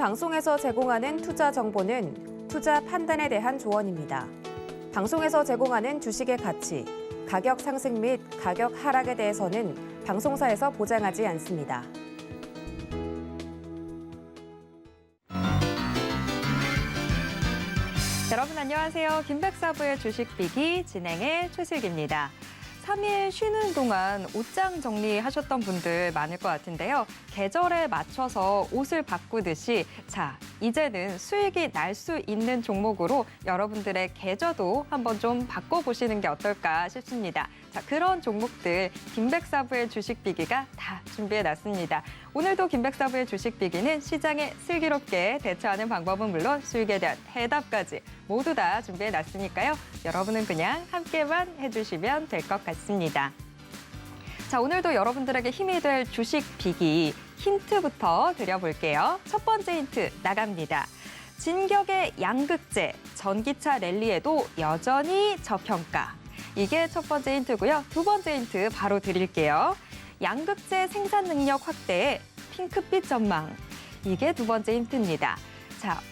방송에서 제공하는 투자 정보는 투자 판단에 대한 조언입니다. 방송에서 제공하는 주식의 가치, 가격 상승 및 가격 하락에 대해서는 방송사에서 보장하지 않습니다. 여러분 안녕하세요. 김백사부의 주식비기 진행의 최슬기입니다. 3일 쉬는 동안 옷장 정리하셨던 분들 많을 것 같은데요. 계절에 맞춰서 옷을 바꾸듯이 이제는 수익이 날 수 있는 종목으로 여러분들의 계좌도 한번 좀 바꿔보시는 게 어떨까 싶습니다. 그런 종목들 김백사부의 주식비기가 다 준비해놨습니다. 오늘도 김백사부의 주식비기는 시장에 슬기롭게 대처하는 방법은 물론 수익에 대한 해답까지 모두 다 준비해놨으니까요. 여러분은 그냥 함께만 해주시면 될 것 같습니다. 오늘도 여러분들에게 힘이 될 주식비기 힌트부터 드려볼게요. 첫 번째 힌트 나갑니다. 진격의 양극재, 전기차 랠리에도 여전히 저평가. 이게 첫 번째 힌트고요. 두 번째 힌트 바로 드릴게요. 양극재 생산 능력 확대에 핑크빛 전망. 이게 두 번째 힌트입니다.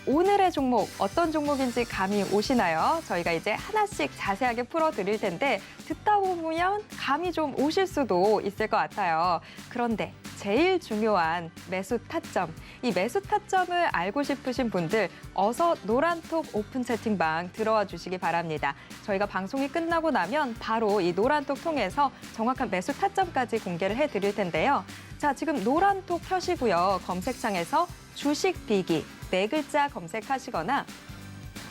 오늘의 종목 어떤 종목인지 감이 오시나요? 저희가 이제 하나씩 자세하게 풀어드릴 텐데 듣다 보면 감이 좀 오실 수도 있을 것 같아요. 그런데 제일 중요한 매수 타점, 이 매수 타점을 알고 싶으신 분들 어서 노란톡 오픈 채팅방 들어와 주시기 바랍니다. 저희가 방송이 끝나고 나면 바로 이 노란톡 통해서 정확한 매수 타점까지 공개를 해드릴 텐데요. 지금 노란톡 켜시고요. 검색창에서 주식비기 4글자 검색하시거나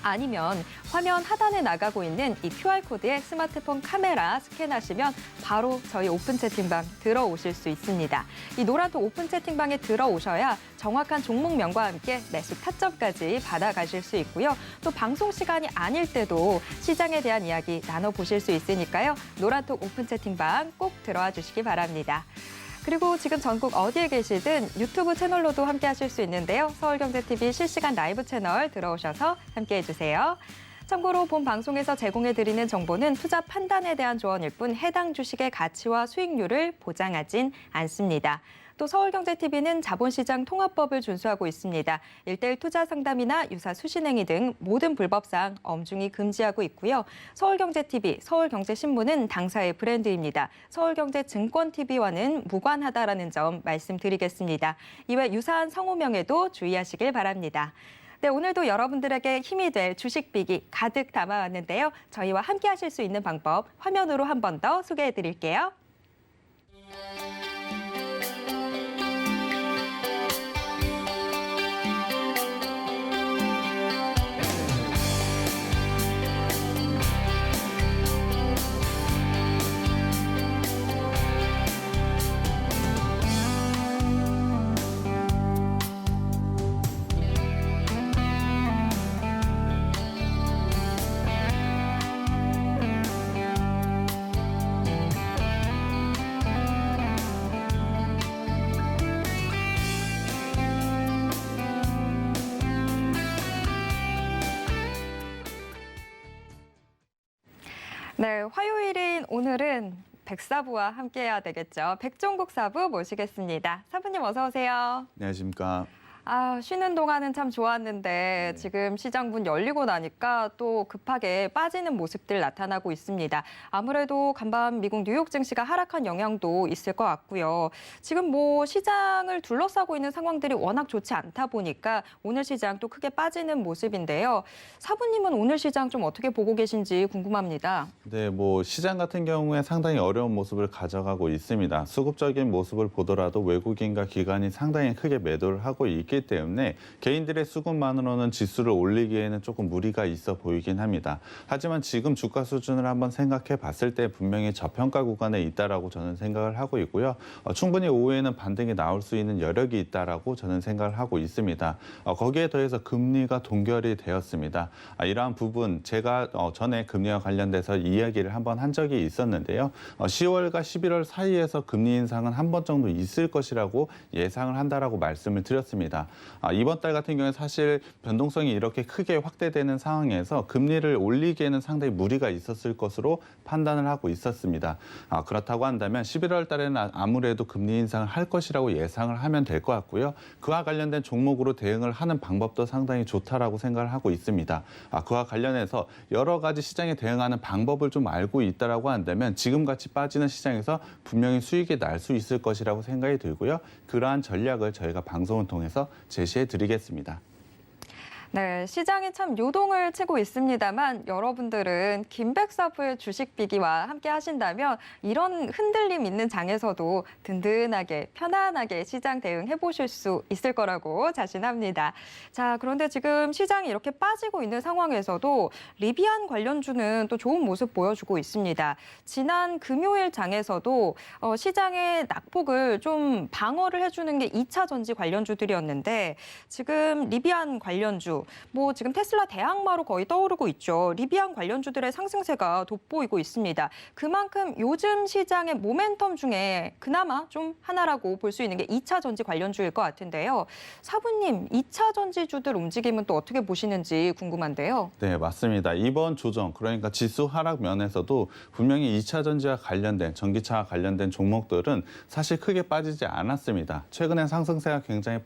아니면 화면 하단에 나가고 있는 이 QR코드에 스마트폰 카메라 스캔하시면 바로 저희 오픈 채팅방 들어오실 수 있습니다. 이 노란톡 오픈 채팅방에 들어오셔야 정확한 종목명과 함께 매수 타점까지 받아가실 수 있고요. 또 방송 시간이 아닐 때도 시장에 대한 이야기 나눠보실 수 있으니까요. 노란톡 오픈 채팅방 꼭 들어와 주시기 바랍니다. 그리고 지금 전국 어디에 계시든 유튜브 채널로도 함께 하실 수 있는데요. 서울경제TV 실시간 라이브 채널 들어오셔서 함께 해주세요. 참고로 본 방송에서 제공해드리는 정보는 투자 판단에 대한 조언일 뿐 해당 주식의 가치와 수익률을 보장하진 않습니다. 또 서울경제TV는 자본시장 통합법을 준수하고 있습니다. 1:1 투자 상담이나 유사 수신행위 등 모든 불법사항 엄중히 금지하고 있고요. 서울경제TV, 서울경제신문은 당사의 브랜드입니다. 서울경제증권TV와는 무관하다라는 점 말씀드리겠습니다. 이외 유사한 상호명에도 주의하시길 바랍니다. 네, 오늘도 여러분들에게 힘이 될 주식비기 가득 담아왔는데요. 저희와 함께 하실 수 있는 방법 화면으로 한 번 더 소개해드릴게요. 네, 화요일인 오늘은 백사부와 함께해야 되겠죠. 백종국 사부 모시겠습니다. 사부님 어서 오세요. 안녕하십니까. 쉬는 동안은 참 좋았는데 지금 시장 문 열리고 나니까 또 급하게 빠지는 모습들 나타나고 있습니다. 아무래도 간밤 미국 뉴욕 증시가 하락한 영향도 있을 것 같고요. 지금 시장을 둘러싸고 있는 상황들이 워낙 좋지 않다 보니까 오늘 시장 또 크게 빠지는 모습인데요. 사부님은 오늘 시장 좀 어떻게 보고 계신지 궁금합니다. 네, 시장 같은 경우에 상당히 어려운 모습을 가져가고 있습니다. 수급적인 모습을 보더라도 외국인과 기관이 상당히 크게 매도를 하고 있기 때문에 개인들의 수급만으로는 지수를 올리기에는 조금 무리가 있어 보이긴 합니다. 하지만 지금 주가 수준을 한번 생각해 봤을 때 분명히 저평가 구간에 있다라고 저는 생각을 하고 있고요. 충분히 오후에는 반등이 나올 수 있는 여력이 있다라고 저는 생각을 하고 있습니다. 거기에 더해서 금리가 동결이 되었습니다. 이러한 부분 제가 전에 금리와 관련돼서 이야기를 한번 한 적이 있었는데요. 10월과 11월 사이에서 금리 인상은 한 번 정도 있을 것이라고 예상을 한다라고 말씀을 드렸습니다. 이번 달 같은 경우에 사실 변동성이 이렇게 크게 확대되는 상황에서 금리를 올리기에는 상당히 무리가 있었을 것으로 판단을 하고 있었습니다. 그렇다고 한다면 11월 달에는 아무래도 금리 인상을 할 것이라고 예상을 하면 될 것 같고요. 그와 관련된 종목으로 대응을 하는 방법도 상당히 좋다라고 생각을 하고 있습니다. 그와 관련해서 여러 가지 시장에 대응하는 방법을 좀 알고 있다라고 한다면 지금같이 빠지는 시장에서 분명히 수익이 날 수 있을 것이라고 생각이 들고요. 그러한 전략을 저희가 방송을 통해서 제시해 드리겠습니다. 네, 시장이 참 요동을 치고 있습니다만 여러분들은 김백사부의 주식 비기와 함께 하신다면 이런 흔들림 있는 장에서도 든든하게 편안하게 시장 대응해 보실 수 있을 거라고 자신합니다. 자, 그런데 지금 시장이 이렇게 빠지고 있는 상황에서도 리비안 관련주는 또 좋은 모습 보여주고 있습니다. 지난 금요일 장에서도 시장의 낙폭을 좀 방어를 해주는 게 2차 전지 관련주들이었는데 지금 리비안 관련주 뭐 지금 테슬라 대항마로 거의 떠오르고 있죠. 리비안 관련주들의 상승세가 돋보이고 있습니다. 그만큼 요즘 시장의 모멘텀 중에 그나마 좀 하나라고 볼 수 있는 게 2차 전지 관련주일 것 같은데요. 사부님, 2차 전지주들 움직임은 또 어떻게 보시는지 궁금한데요. 네, 맞습니다. 이번 조정, 그러니까 지수 하락 면에서도 분명히 2차 전지와 관련된, 전기차와 관련된 종목들은 사실 크게 빠지지 않았습니다. 최근에 상승세가 굉장히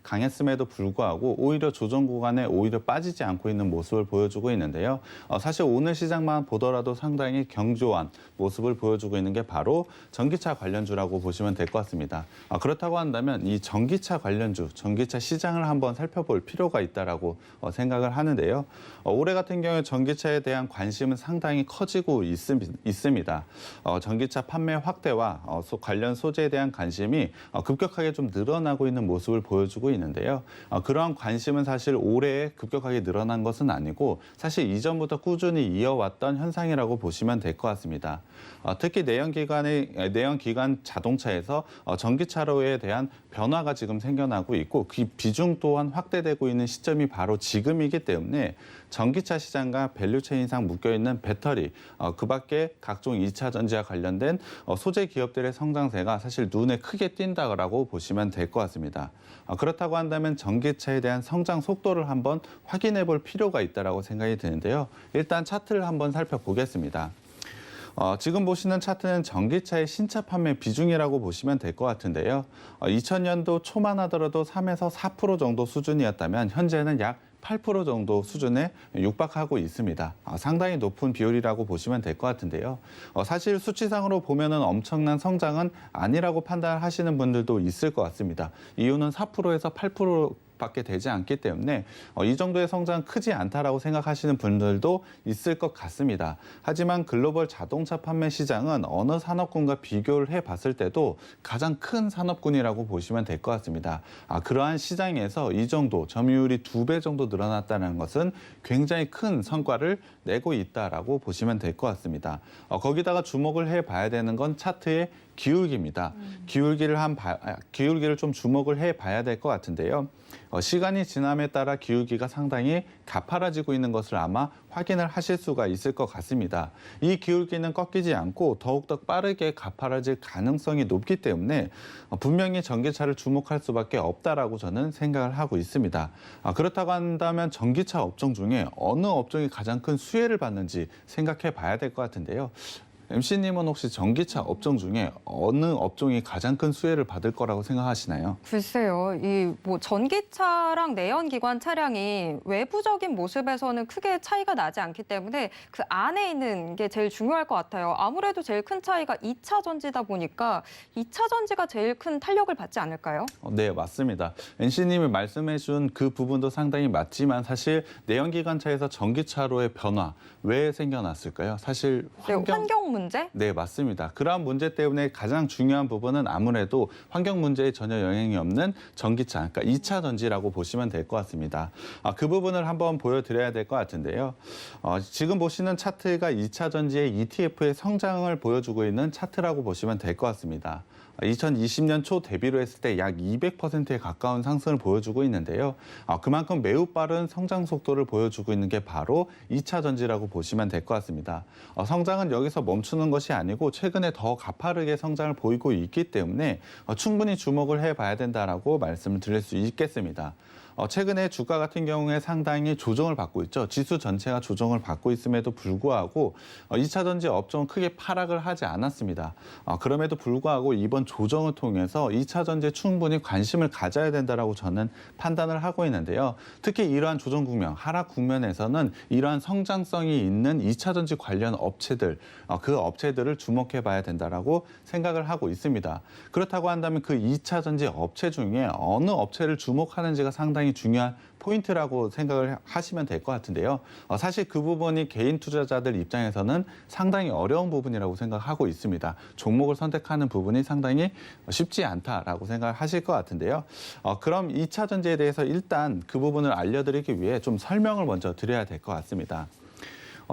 강했음에도 불구하고 오히려 조정 구간에 오히려 빠지지 않고 있는 모습을 보여주고 있는데요. 사실 오늘 시장만 보더라도 상당히 경조한 모습을 보여주고 있는 게 바로 전기차 관련주라고 보시면 될 것 같습니다. 그렇다고 한다면 이 전기차 관련주, 전기차 시장을 한번 살펴볼 필요가 있다라고 생각을 하는데요. 올해 같은 경우에 전기차에 대한 관심은 상당히 커지고 있습니다. 전기차 판매 확대와 관련 소재에 대한 관심이 급격하게 좀 늘어나고 있는 모습을 보여주고 있는데요. 그러한 관심은 사실 올해 급격하게 늘어난 것은 아니고 사실 이전부터 꾸준히 이어왔던 현상이라고 보시면 될 것 같습니다. 특히 내연기관 자동차에서 전기차로에 대한 변화가 지금 생겨나고 있고 그 비중 또한 확대되고 있는 시점이 바로 지금이기 때문에 전기차 시장과 밸류체인상 묶여있는 배터리, 그 밖에 각종 2차 전지와 관련된 소재 기업들의 성장세가 사실 눈에 크게 띈다고 보시면 될 것 같습니다. 그렇다고 한다면 전기차에 대한 성장 속도를 한번 확인해 볼 필요가 있다고 생각이 드는데요. 일단 차트를 한번 살펴보겠습니다. 지금 보시는 차트는 전기차의 신차 판매 비중이라고 보시면 될 것 같은데요. 2000년도 초만 하더라도 3에서 4% 정도 수준이었다면 현재는 약 8% 정도 수준에 육박하고 있습니다. 상당히 높은 비율이라고 보시면 될 것 같은데요. 사실 수치상으로 보면은 엄청난 성장은 아니라고 판단하시는 분들도 있을 것 같습니다. 이유는 4%에서 8% 밖에 되지 않기 때문에 이 정도의 성장은 크지 않다라고 생각하시는 분들도 있을 것 같습니다. 하지만 글로벌 자동차 판매 시장은 어느 산업군과 비교를 해봤을 때도 가장 큰 산업군이라고 보시면 될 것 같습니다. 그러한 시장에서 이 정도 점유율이 2배 정도 늘어났다는 것은 굉장히 큰 성과를 내고 있다라고 보시면 될 것 같습니다. 거기다가 주목을 해봐야 되는 건 차트의 기울기입니다. 기울기를 좀 주목을 해봐야 될 것 같은데요. 시간이 지남에 따라 기울기가 상당히 가파라지고 있는 것을 아마 확인을 하실 수가 있을 것 같습니다. 이 기울기는 꺾이지 않고 더욱더 빠르게 가파라질 가능성이 높기 때문에 분명히 전기차를 주목할 수밖에 없다라고 저는 생각을 하고 있습니다. 그렇다고 한다면 전기차 업종 중에 어느 업종이 가장 큰 수혜를 받는지 생각해 봐야 될 것 같은데요. MC님은 혹시 전기차 업종 중에 어느 업종이 가장 큰 수혜를 받을 거라고 생각하시나요? 글쎄요, 이 뭐 전기차랑 내연기관 차량이 외부적인 모습에서는 크게 차이가 나지 않기 때문에 그 안에 있는 게 제일 중요할 것 같아요. 아무래도 제일 큰 차이가 2차 전지다 보니까 2차 전지가 제일 큰 탄력을 받지 않을까요? 네, 맞습니다. NC님이 말씀해준 그 부분도 상당히 맞지만 사실 내연기관차에서 전기차로의 변화 왜 생겨났을까요? 사실 환경 문제? 네, 맞습니다. 그러한 문제 때문에 가장 중요한 부분은 아무래도 환경 문제에 전혀 영향이 없는 전기차, 그러니까 2차 전지라고 보시면 될 것 같습니다. 그 부분을 한번 보여드려야 될 것 같은데요. 지금 보시는 차트가 2차 전지의 ETF의 성장을 보여주고 있는 차트라고 보시면 될 것 같습니다. 2020년 초 대비로 했을 때 약 200%에 가까운 상승을 보여주고 있는데요. 그만큼 매우 빠른 성장 속도를 보여주고 있는 게 바로 2차 전지라고 보시면 될 것 같습니다. 성장은 여기서 멈추는 것이 아니고 최근에 더 가파르게 성장을 보이고 있기 때문에 충분히 주목을 해봐야 된다라고 말씀을 드릴 수 있겠습니다. 최근에 주가 같은 경우에 상당히 조정을 받고 있죠. 지수 전체가 조정을 받고 있음에도 불구하고 2차 전지 업종은 크게 하락을 하지 않았습니다. 그럼에도 불구하고 이번 조정을 통해서 2차 전지에 충분히 관심을 가져야 된다라고 저는 판단을 하고 있는데요. 특히 이러한 조정 국면, 하락 국면에서는 이러한 성장성이 있는 2차 전지 관련 업체들, 그 업체들을 주목해 봐야 된다라고 생각을 하고 있습니다. 그렇다고 한다면 그 2차 전지 업체 중에 어느 업체를 주목하는지가 상당히 중요한 포인트라고 생각을 하시면 될 것 같은데요. 사실 그 부분이 개인 투자자들 입장에서는 상당히 어려운 부분이라고 생각하고 있습니다. 종목을 선택하는 부분이 상당히 쉽지 않다라고 생각하실 것 같은데요. 그럼 2차 전지에 대해서 일단 그 부분을 알려드리기 위해 좀 설명을 먼저 드려야 될 것 같습니다.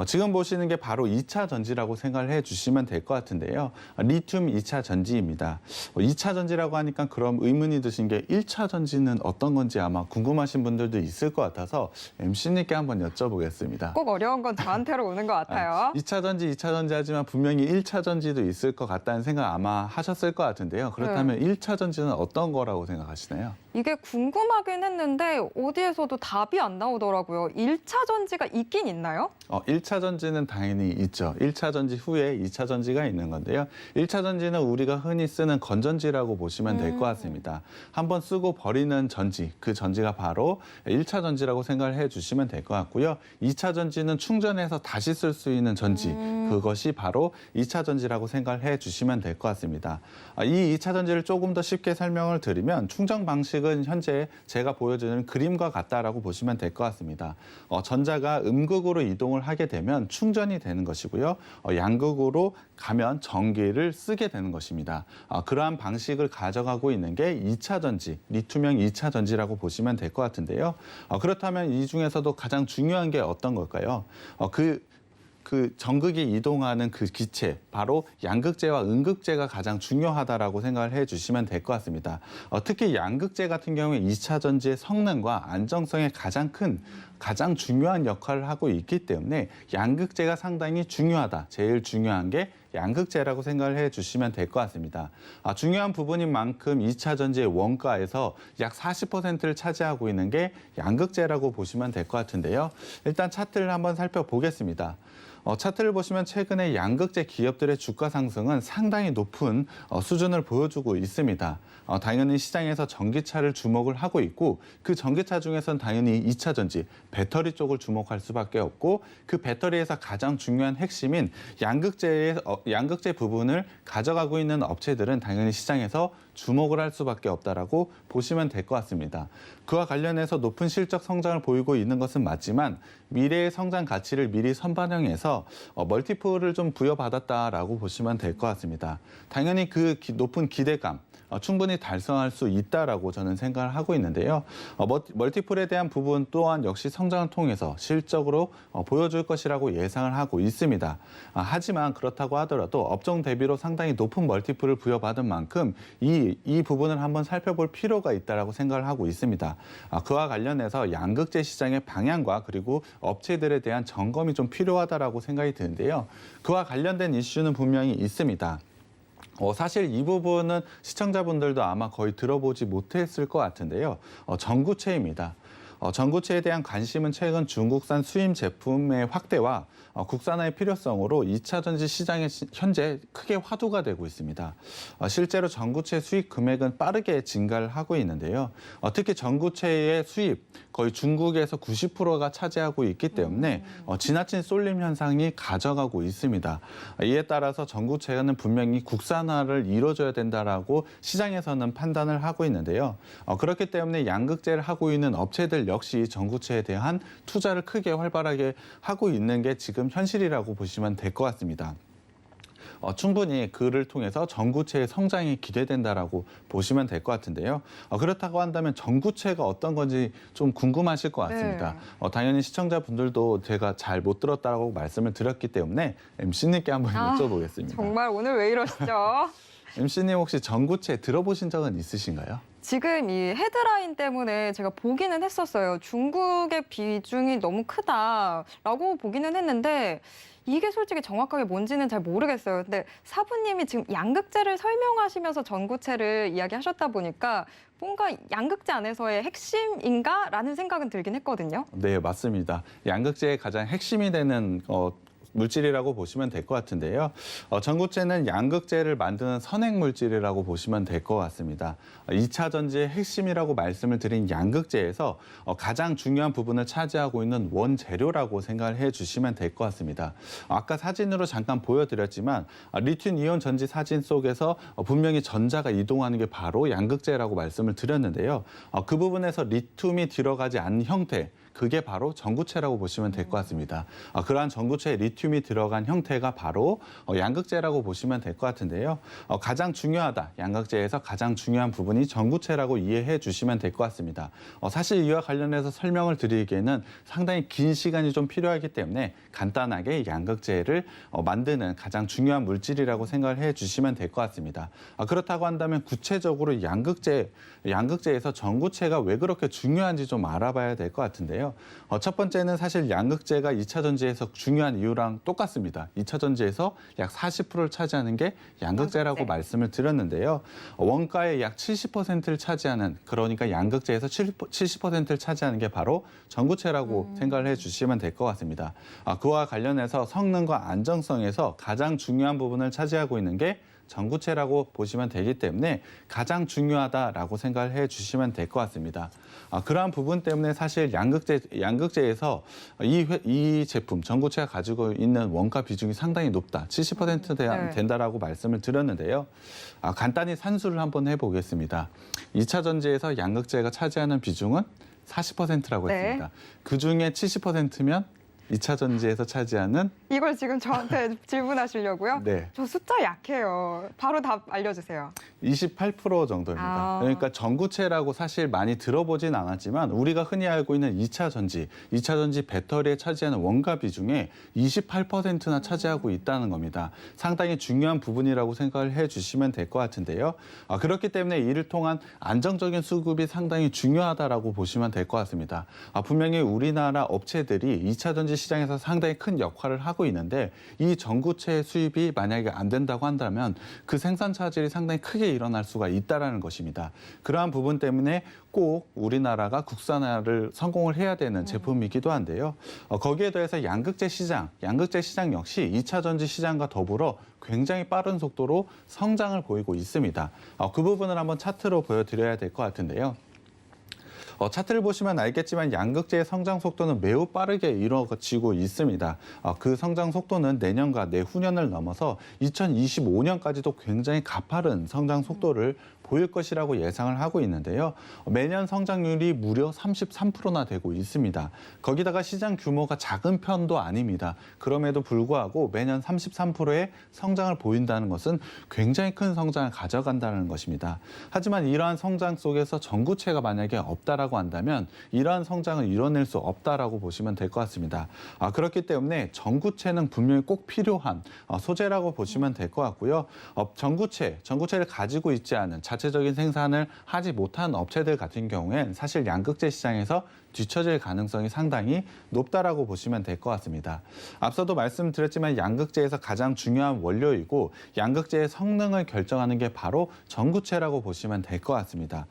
지금 보시는 게 바로 2차 전지라고 생각을 해주시면 될 것 같은데요. 리튬 2차 전지입니다. 2차 전지라고 하니까 그럼 의문이 드신 게 1차 전지는 어떤 건지 아마 궁금하신 분들도 있을 것 같아서 MC님께 한번 여쭤보겠습니다. 꼭 어려운 건 저한테로 오는 것 같아요. 2차 전지, 2차 전지 하지만 분명히 1차 전지도 있을 것 같다는 생각 아마 하셨을 것 같은데요. 그렇다면 1차 전지는 어떤 거라고 생각하시나요? 이게 궁금하긴 했는데 어디에서도 답이 안 나오더라고요. 1차 전지가 있긴 있나요? 1차 전지는 당연히 있죠. 1차 전지 후에 2차 전지가 있는 건데요. 1차 전지는 우리가 흔히 쓰는 건전지라고 보시면 될 것 같습니다. 한번 쓰고 버리는 전지, 그 전지가 바로 1차 전지라고 생각을 해주시면 될 것 같고요. 2차 전지는 충전해서 다시 쓸 수 있는 전지, 그것이 바로 2차 전지라고 생각을 해주시면 될 것 같습니다. 이 2차 전지를 조금 더 쉽게 설명을 드리면 충전 방식은 현재 제가 보여주는 그림과 같다라고 보시면 될 것 같습니다. 전자가 음극으로 이동을 하게 되면 충전이 되는 것이고요. 양극으로 가면 전기를 쓰게 되는 것입니다. 그러한 방식을 가져가고 있는 게 2차 전지, 리튬형 2차 전지라고 보시면 될 것 같은데요. 그렇다면 이 중에서도 가장 중요한 게 어떤 걸까요? 그 전극이 이동하는 그 기체, 바로 양극재와 음극재가 가장 중요하다라고 생각을 해주시면 될 것 같습니다. 특히 양극재 같은 경우에 2차 전지의 성능과 안정성에 가장 중요한 역할을 하고 있기 때문에 양극재가 상당히 중요하다. 제일 중요한 게 양극재라고 생각을 해주시면 될 것 같습니다. 중요한 부분인 만큼 2차 전지의 원가에서 약 40%를 차지하고 있는 게 양극재라고 보시면 될 것 같은데요. 일단 차트를 한번 살펴보겠습니다. 차트를 보시면 최근에 양극재 기업들의 주가 상승은 상당히 높은 수준을 보여주고 있습니다. 당연히 시장에서 전기차를 주목을 하고 있고 그 전기차 중에서는 당연히 2차 전지, 배터리 쪽을 주목할 수밖에 없고 그 배터리에서 가장 중요한 핵심인 양극재 부분을 가져가고 있는 업체들은 당연히 시장에서 주목을 할 수밖에 없다라고 보시면 될 것 같습니다. 그와 관련해서 높은 실적 성장을 보이고 있는 것은 맞지만 미래의 성장 가치를 미리 선반영해서 멀티플을 좀 부여받았다라고 보시면 될 것 같습니다. 당연히 그 높은 기대감, 충분히 달성할 수 있다라고 저는 생각을 하고 있는데요. 멀티플에 대한 부분 또한 역시 성장을 통해서 실적으로 보여줄 것이라고 예상을 하고 있습니다. 하지만 그렇다고 하더라도 업종 대비로 상당히 높은 멀티플을 부여받은 만큼 이 부분을 한번 살펴볼 필요가 있다라고 생각을 하고 있습니다. 그와 관련해서 양극재 시장의 방향과 그리고 업체들에 대한 점검이 좀 필요하다라고 생각이 드는데요. 그와 관련된 이슈는 분명히 있습니다. 사실 이 부분은 시청자분들도 아마 거의 들어보지 못했을 것 같은데요. 전구체입니다. 전구체에 대한 관심은 최근 중국산 수입 제품의 확대와 국산화의 필요성으로 2차 전지 시장에 현재 크게 화두가 되고 있습니다. 실제로 전구체 수입 금액은 빠르게 증가를 하고 있는데요. 특히 전구체의 수입 거의 중국에서 90%가 차지하고 있기 때문에 지나친 쏠림 현상이 가져가고 있습니다. 이에 따라서 전구체는 분명히 국산화를 이뤄줘야 된다라고 시장에서는 판단을 하고 있는데요. 그렇기 때문에 양극재를 하고 있는 업체들 역시 전구체에 대한 투자를 크게 활발하게 하고 있는 게 지금 현실이라고 보시면 될 것 같습니다. 충분히 그를 통해서 전구체의 성장이 기대된다라고 보시면 될 것 같은데요. 그렇다고 한다면 전구체가 어떤 건지 좀 궁금하실 것 같습니다. 당연히 시청자분들도 제가 잘 못 들었다고 말씀을 드렸기 때문에 MC님께 한번 여쭤보겠습니다. 정말 오늘 왜 이러시죠? MC님 혹시 전구체 들어보신 적은 있으신가요? 지금 이 헤드라인 때문에 제가 보기는 했었어요. 중국의 비중이 너무 크다라고 보기는 했는데 이게 솔직히 정확하게 뭔지는 잘 모르겠어요. 근데 사부님이 지금 양극재를 설명하시면서 전구체를 이야기하셨다 보니까 뭔가 양극재 안에서의 핵심인가라는 생각은 들긴 했거든요. 네, 맞습니다. 양극재의 가장 핵심이 되는 물질이라고 보시면 될 것 같은데요. 전구체는 양극재를 만드는 선행 물질이라고 보시면 될 것 같습니다. 2차 전지의 핵심이라고 말씀을 드린 양극재에서 가장 중요한 부분을 차지하고 있는 원재료라고 생각을 해주시면 될 것 같습니다. 아까 사진으로 잠깐 보여드렸지만 리튬 이온 전지 사진 속에서 분명히 전자가 이동하는 게 바로 양극재라고 말씀을 드렸는데요. 그 부분에서 리튬이 들어가지 않는 형태, 그게 바로 전구체라고 보시면 될 것 같습니다. 그러한 전구체에 리튬이 들어간 형태가 바로 양극재라고 보시면 될 것 같은데요. 가장 중요하다, 양극재에서 가장 중요한 부분이 전구체라고 이해해 주시면 될 것 같습니다. 사실 이와 관련해서 설명을 드리기에는 상당히 긴 시간이 좀 필요하기 때문에 간단하게 양극재를 만드는 가장 중요한 물질이라고 생각을 해 주시면 될 것 같습니다. 그렇다고 한다면 구체적으로 양극재에서 전구체가 왜 그렇게 중요한지 좀 알아봐야 될 것 같은데요. 첫 번째는 사실 양극재가 2차 전지에서 중요한 이유랑 똑같습니다. 2차 전지에서 약 40%를 차지하는 게 양극재라고 말씀을 드렸는데요. 원가의 약 70%를 차지하는, 그러니까 양극재에서 70%를 차지하는 게 바로 전구체라고 생각을 해주시면 될 것 같습니다. 그와 관련해서 성능과 안정성에서 가장 중요한 부분을 차지하고 있는 게 전구체라고 보시면 되기 때문에 가장 중요하다라고 생각을 해주시면 될 것 같습니다. 그러한 부분 때문에 사실 양극재에서 이 제품 전구체가 가지고 있는 원가 비중이 상당히 높다, 70% 된다라고 말씀을 드렸는데요. 간단히 산수를 한번 해보겠습니다. 2차 전지에서 양극재가 차지하는 비중은 40%라고 했습니다. 그중에 70%면 2차 전지에서 차지하는 이걸 지금 저한테 질문하시려고요? 네. 저 숫자 약해요. 바로 답 알려주세요. 28% 정도입니다. 그러니까 전구체라고 사실 많이 들어보진 않았지만 우리가 흔히 알고 있는 2차 전지 배터리에 차지하는 원가 비중의 28%나 차지하고 있다는 겁니다. 상당히 중요한 부분이라고 생각을 해주시면 될 것 같은데요. 그렇기 때문에 이를 통한 안정적인 수급이 상당히 중요하다라고 보시면 될 것 같습니다. 분명히 우리나라 업체들이 2차 전지 시장에서 상당히 큰 역할을 하고 있는데 이 전구체 수입이 만약에 안 된다고 한다면 그 생산 차질이 상당히 크게 일어날 수가 있다는 것입니다. 그러한 부분 때문에 꼭 우리나라가 국산화를 성공을 해야 되는 제품이기도 한데요. 거기에 더해서 양극재 시장 역시 2차 전지 시장과 더불어 굉장히 빠른 속도로 성장을 보이고 있습니다. 그 부분을 한번 차트로 보여드려야 될 것 같은데요. 차트를 보시면 알겠지만 양극재의 성장 속도는 매우 빠르게 이루어지고 있습니다. 그 성장 속도는 내년과 내후년을 넘어서 2025년까지도 굉장히 가파른 성장 속도를 보일 것이라고 예상을 하고 있는데요. 매년 성장률이 무려 33%나 되고 있습니다. 거기다가 시장 규모가 작은 편도 아닙니다. 그럼에도 불구하고 매년 33%의 성장을 보인다는 것은 굉장히 큰 성장을 가져간다는 것입니다. 하지만 이러한 성장 속에서 전구체가 만약에 없다라고 한다면 이러한 성장을 이뤄낼 수 없다라고 보시면 될 것 같습니다. 그렇기 때문에 전구체는 분명히 꼭 필요한 소재라고 보시면 될 것 같고요. 전구체를 가지고 있지 않은 자체적인 생산을 하지 못한 업체들 같은 경우엔 사실 양극재 시장에서 뒤처질 가능성이 상당히 높다라고 보시면 될 것 같습니다. 앞서도 말씀드렸지만 양극재에서 가장 중요한 원료이고 양극재의 성능을 결정하는 게 바로 전구체라고 보시면 될 것 같습니다.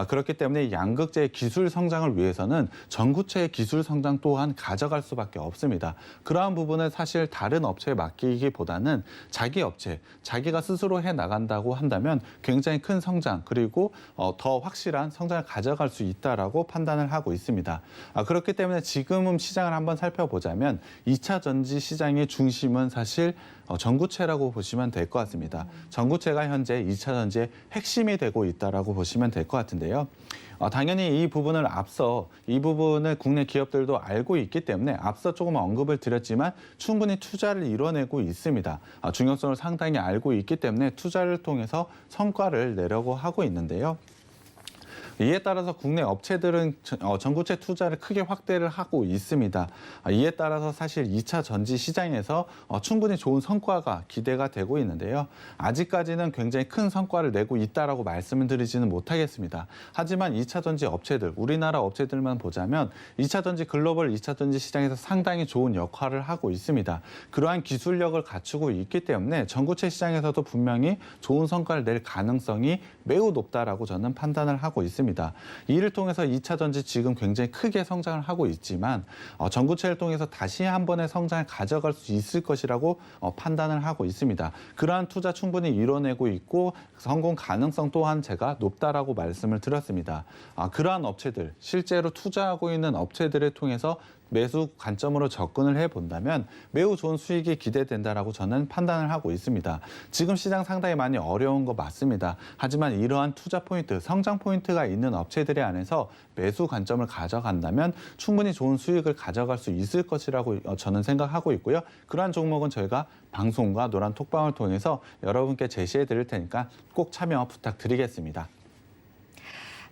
그렇기 때문에 양극재의 기술 성장을 위해서는 전구체의 기술 성장 또한 가져갈 수밖에 없습니다. 그러한 부분을 사실 다른 업체에 맡기기보다는 자기 업체, 자기가 스스로 해나간다고 한다면 굉장히 큰 성장 그리고 더 확실한 성장을 가져갈 수 있다라고 판단을 하고 있습니다. 그렇기 때문에 지금은 시장을 한번 살펴보자면 2차 전지 시장의 중심은 사실 전구체라고 보시면 될 것 같습니다. 전구체가 현재 2차 전지의 핵심이 되고 있다라고 보시면 될 것 같은데요. 당연히 이 부분을 국내 기업들도 알고 있기 때문에 앞서 조금 언급을 드렸지만 충분히 투자를 이뤄내고 있습니다. 중요성을 상당히 알고 있기 때문에 투자를 통해서 성과를 내려고 하고 있는데요. 이에 따라서 국내 업체들은 전고체 투자를 크게 확대를 하고 있습니다. 이에 따라서 사실 2차 전지 시장에서 충분히 좋은 성과가 기대가 되고 있는데요. 아직까지는 굉장히 큰 성과를 내고 있다라고 말씀을 드리지는 못하겠습니다. 하지만 2차 전지 업체들, 우리나라 업체들만 보자면 2차 전지 글로벌 2차 전지 시장에서 상당히 좋은 역할을 하고 있습니다. 그러한 기술력을 갖추고 있기 때문에 전고체 시장에서도 분명히 좋은 성과를 낼 가능성이 매우 높다라고 저는 판단을 하고 있습니다. 이를 통해서 2차 전지 지금 굉장히 크게 성장을 하고 있지만 전고체를 통해서 다시 한 번의 성장을 가져갈 수 있을 것이라고 판단을 하고 있습니다. 그러한 투자 충분히 이뤄내고 있고 성공 가능성 또한 제가 높다라고 말씀을 드렸습니다. 그러한 업체들, 실제로 투자하고 있는 업체들을 통해서 매수 관점으로 접근을 해본다면 매우 좋은 수익이 기대된다라고 저는 판단을 하고 있습니다. 지금 시장 상당히 많이 어려운 거 맞습니다. 하지만 이러한 투자 포인트, 성장 포인트가 있는 업체들에 안에서 매수 관점을 가져간다면 충분히 좋은 수익을 가져갈 수 있을 것이라고 저는 생각하고 있고요. 그러한 종목은 저희가 방송과 노란 톡방을 통해서 여러분께 제시해 드릴 테니까 꼭 참여 부탁드리겠습니다.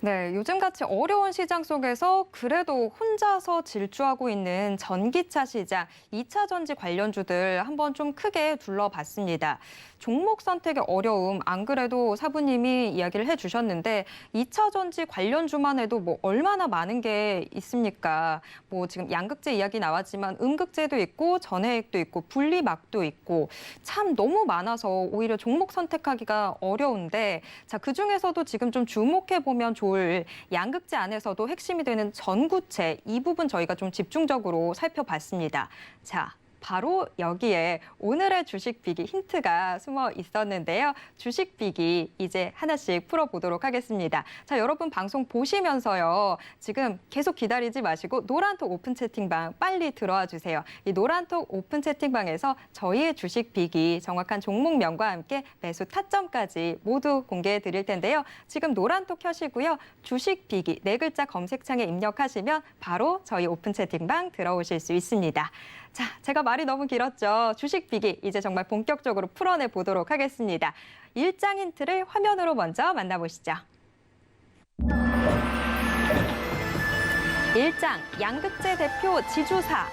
네, 요즘같이 어려운 시장 속에서 그래도 혼자서 질주하고 있는 전기차 시장, 2차 전지 관련주들 한번 좀 크게 둘러봤습니다. 종목 선택의 어려움, 안 그래도 사부님이 이야기를 해주셨는데 2차 전지 관련주만 해도 뭐 얼마나 많은 게 있습니까? 뭐 지금 양극재 이야기 나왔지만 음극재도 있고 전해액도 있고 분리막도 있고 참 너무 많아서 오히려 종목 선택하기가 어려운데 자, 그중에서도 지금 좀 주목해보면 좋을 양극재 안에서도 핵심이 되는 전구체 이 부분 저희가 좀 집중적으로 살펴봤습니다. 자. 바로 여기에 오늘의 주식 비기 힌트가 숨어 있었는데요. 주식 비기 이제 하나씩 풀어보도록 하겠습니다. 자, 여러분 방송 보시면서요. 지금 계속 기다리지 마시고 노란톡 오픈 채팅방 빨리 들어와 주세요. 이 노란톡 오픈 채팅방에서 저희의 주식 비기 정확한 종목명과 함께 매수 타점까지 모두 공개해 드릴 텐데요. 지금 노란톡 켜시고요. 주식 비기 네 글자 검색창에 입력하시면 바로 저희 오픈 채팅방 들어오실 수 있습니다. 자, 제가 말이 너무 길었죠. 주식 비기 이제 정말 본격적으로 풀어내 보도록 하겠습니다. 일장 힌트를 화면으로 먼저 만나보시죠. 일장 양극재 대표 지주사.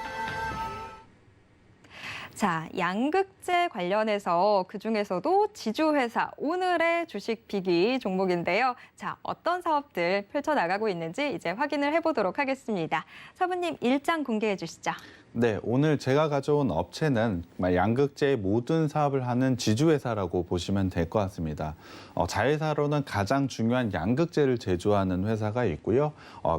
자, 양극재 관련해서 그중에서도 지주회사 오늘의 주식 비기 종목인데요. 자, 어떤 사업들 펼쳐나가고 있는지 이제 확인을 해보도록 하겠습니다. 사부님 일장 공개해 주시죠. 네, 오늘 제가 가져온 업체는 양극재의 모든 사업을 하는 지주회사라고 보시면 될 것 같습니다. 자회사로는 가장 중요한 양극재를 제조하는 회사가 있고요.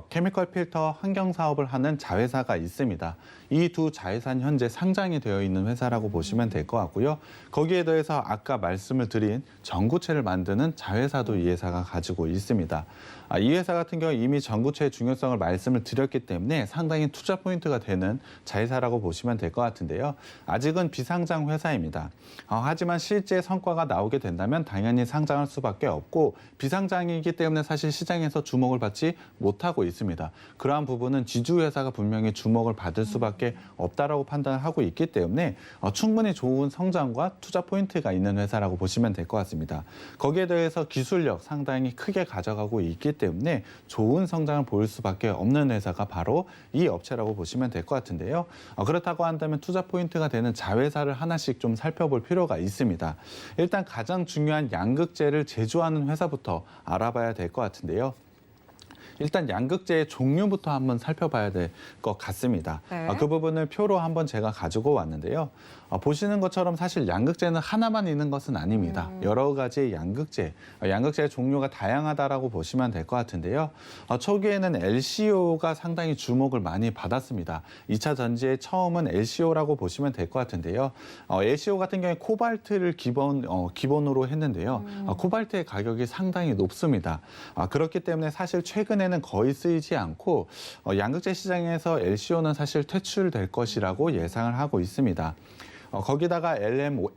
케미컬 필터 환경 사업을 하는 자회사가 있습니다. 이 두 자회사는 현재 상장이 되어 있는 회사라고 보시면 될 것 같고요. 거기에 더해서 아까 말씀을 드린 전구체를 만드는 자회사도 이 회사가 가지고 있습니다. 이 회사 같은 경우 이미 전구체의 중요성을 말씀을 드렸기 때문에 상당히 투자 포인트가 되는 자회사라고 보시면 될 것 같은데요. 아직은 비상장 회사입니다. 하지만 실제 성과가 나오게 된다면 당연히 상장할 수밖에 없고 비상장이기 때문에 사실 시장에서 주목을 받지 못하고 있습니다. 그러한 부분은 지주회사가 분명히 주목을 받을 수밖에 없다라고 판단을 하고 있기 때문에 충분히 좋은 성장과 투자 포인트가 있는 회사라고 보시면 될 것 같습니다. 거기에 대해서 기술력 상당히 크게 가져가고 있기 때문에 좋은 성장을 보일 수밖에 없는 회사가 바로 이 업체라고 보시면 될 것 같은데요. 그렇다고 한다면 투자 포인트가 되는 자회사를 하나씩 좀 살펴볼 필요가 있습니다. 일단 가장 중요한 양극재를 제조하는 회사부터 알아봐야 될 것 같은데요. 일단 양극재의 종류부터 한번 살펴봐야 될 것 같습니다. 네. 그 부분을 표로 한번 제가 가지고 왔는데요. 보시는 것처럼 사실 양극재는 하나만 있는 것은 아닙니다. 여러 가지의 양극재의 종류가 다양하다라고 보시면 될 것 같은데요. 초기에는 LCO가 상당히 주목을 많이 받았습니다. 2차 전지의 처음은 LCO라고 보시면 될 것 같은데요. LCO 같은 경우에 코발트를 기본으로 했는데요. 코발트의 가격이 상당히 높습니다. 그렇기 때문에 사실 최근에는 거의 쓰이지 않고 양극재 시장에서 LCO는 사실 퇴출될 것이라고 예상을 하고 있습니다. 거기다가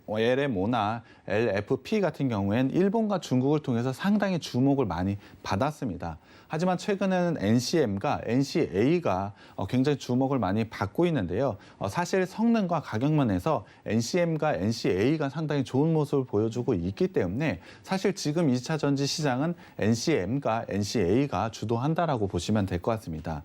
LMO나 LFP 같은 경우엔 일본과 중국을 통해서 상당히 주목을 많이 받았습니다. 하지만 최근에는 NCM과 NCA가 굉장히 주목을 많이 받고 있는데요. 사실 성능과 가격면에서 NCM과 NCA가 상당히 좋은 모습을 보여주고 있기 때문에 사실 지금 2차 전지 시장은 NCM과 NCA가 주도한다라고 보시면 될 것 같습니다.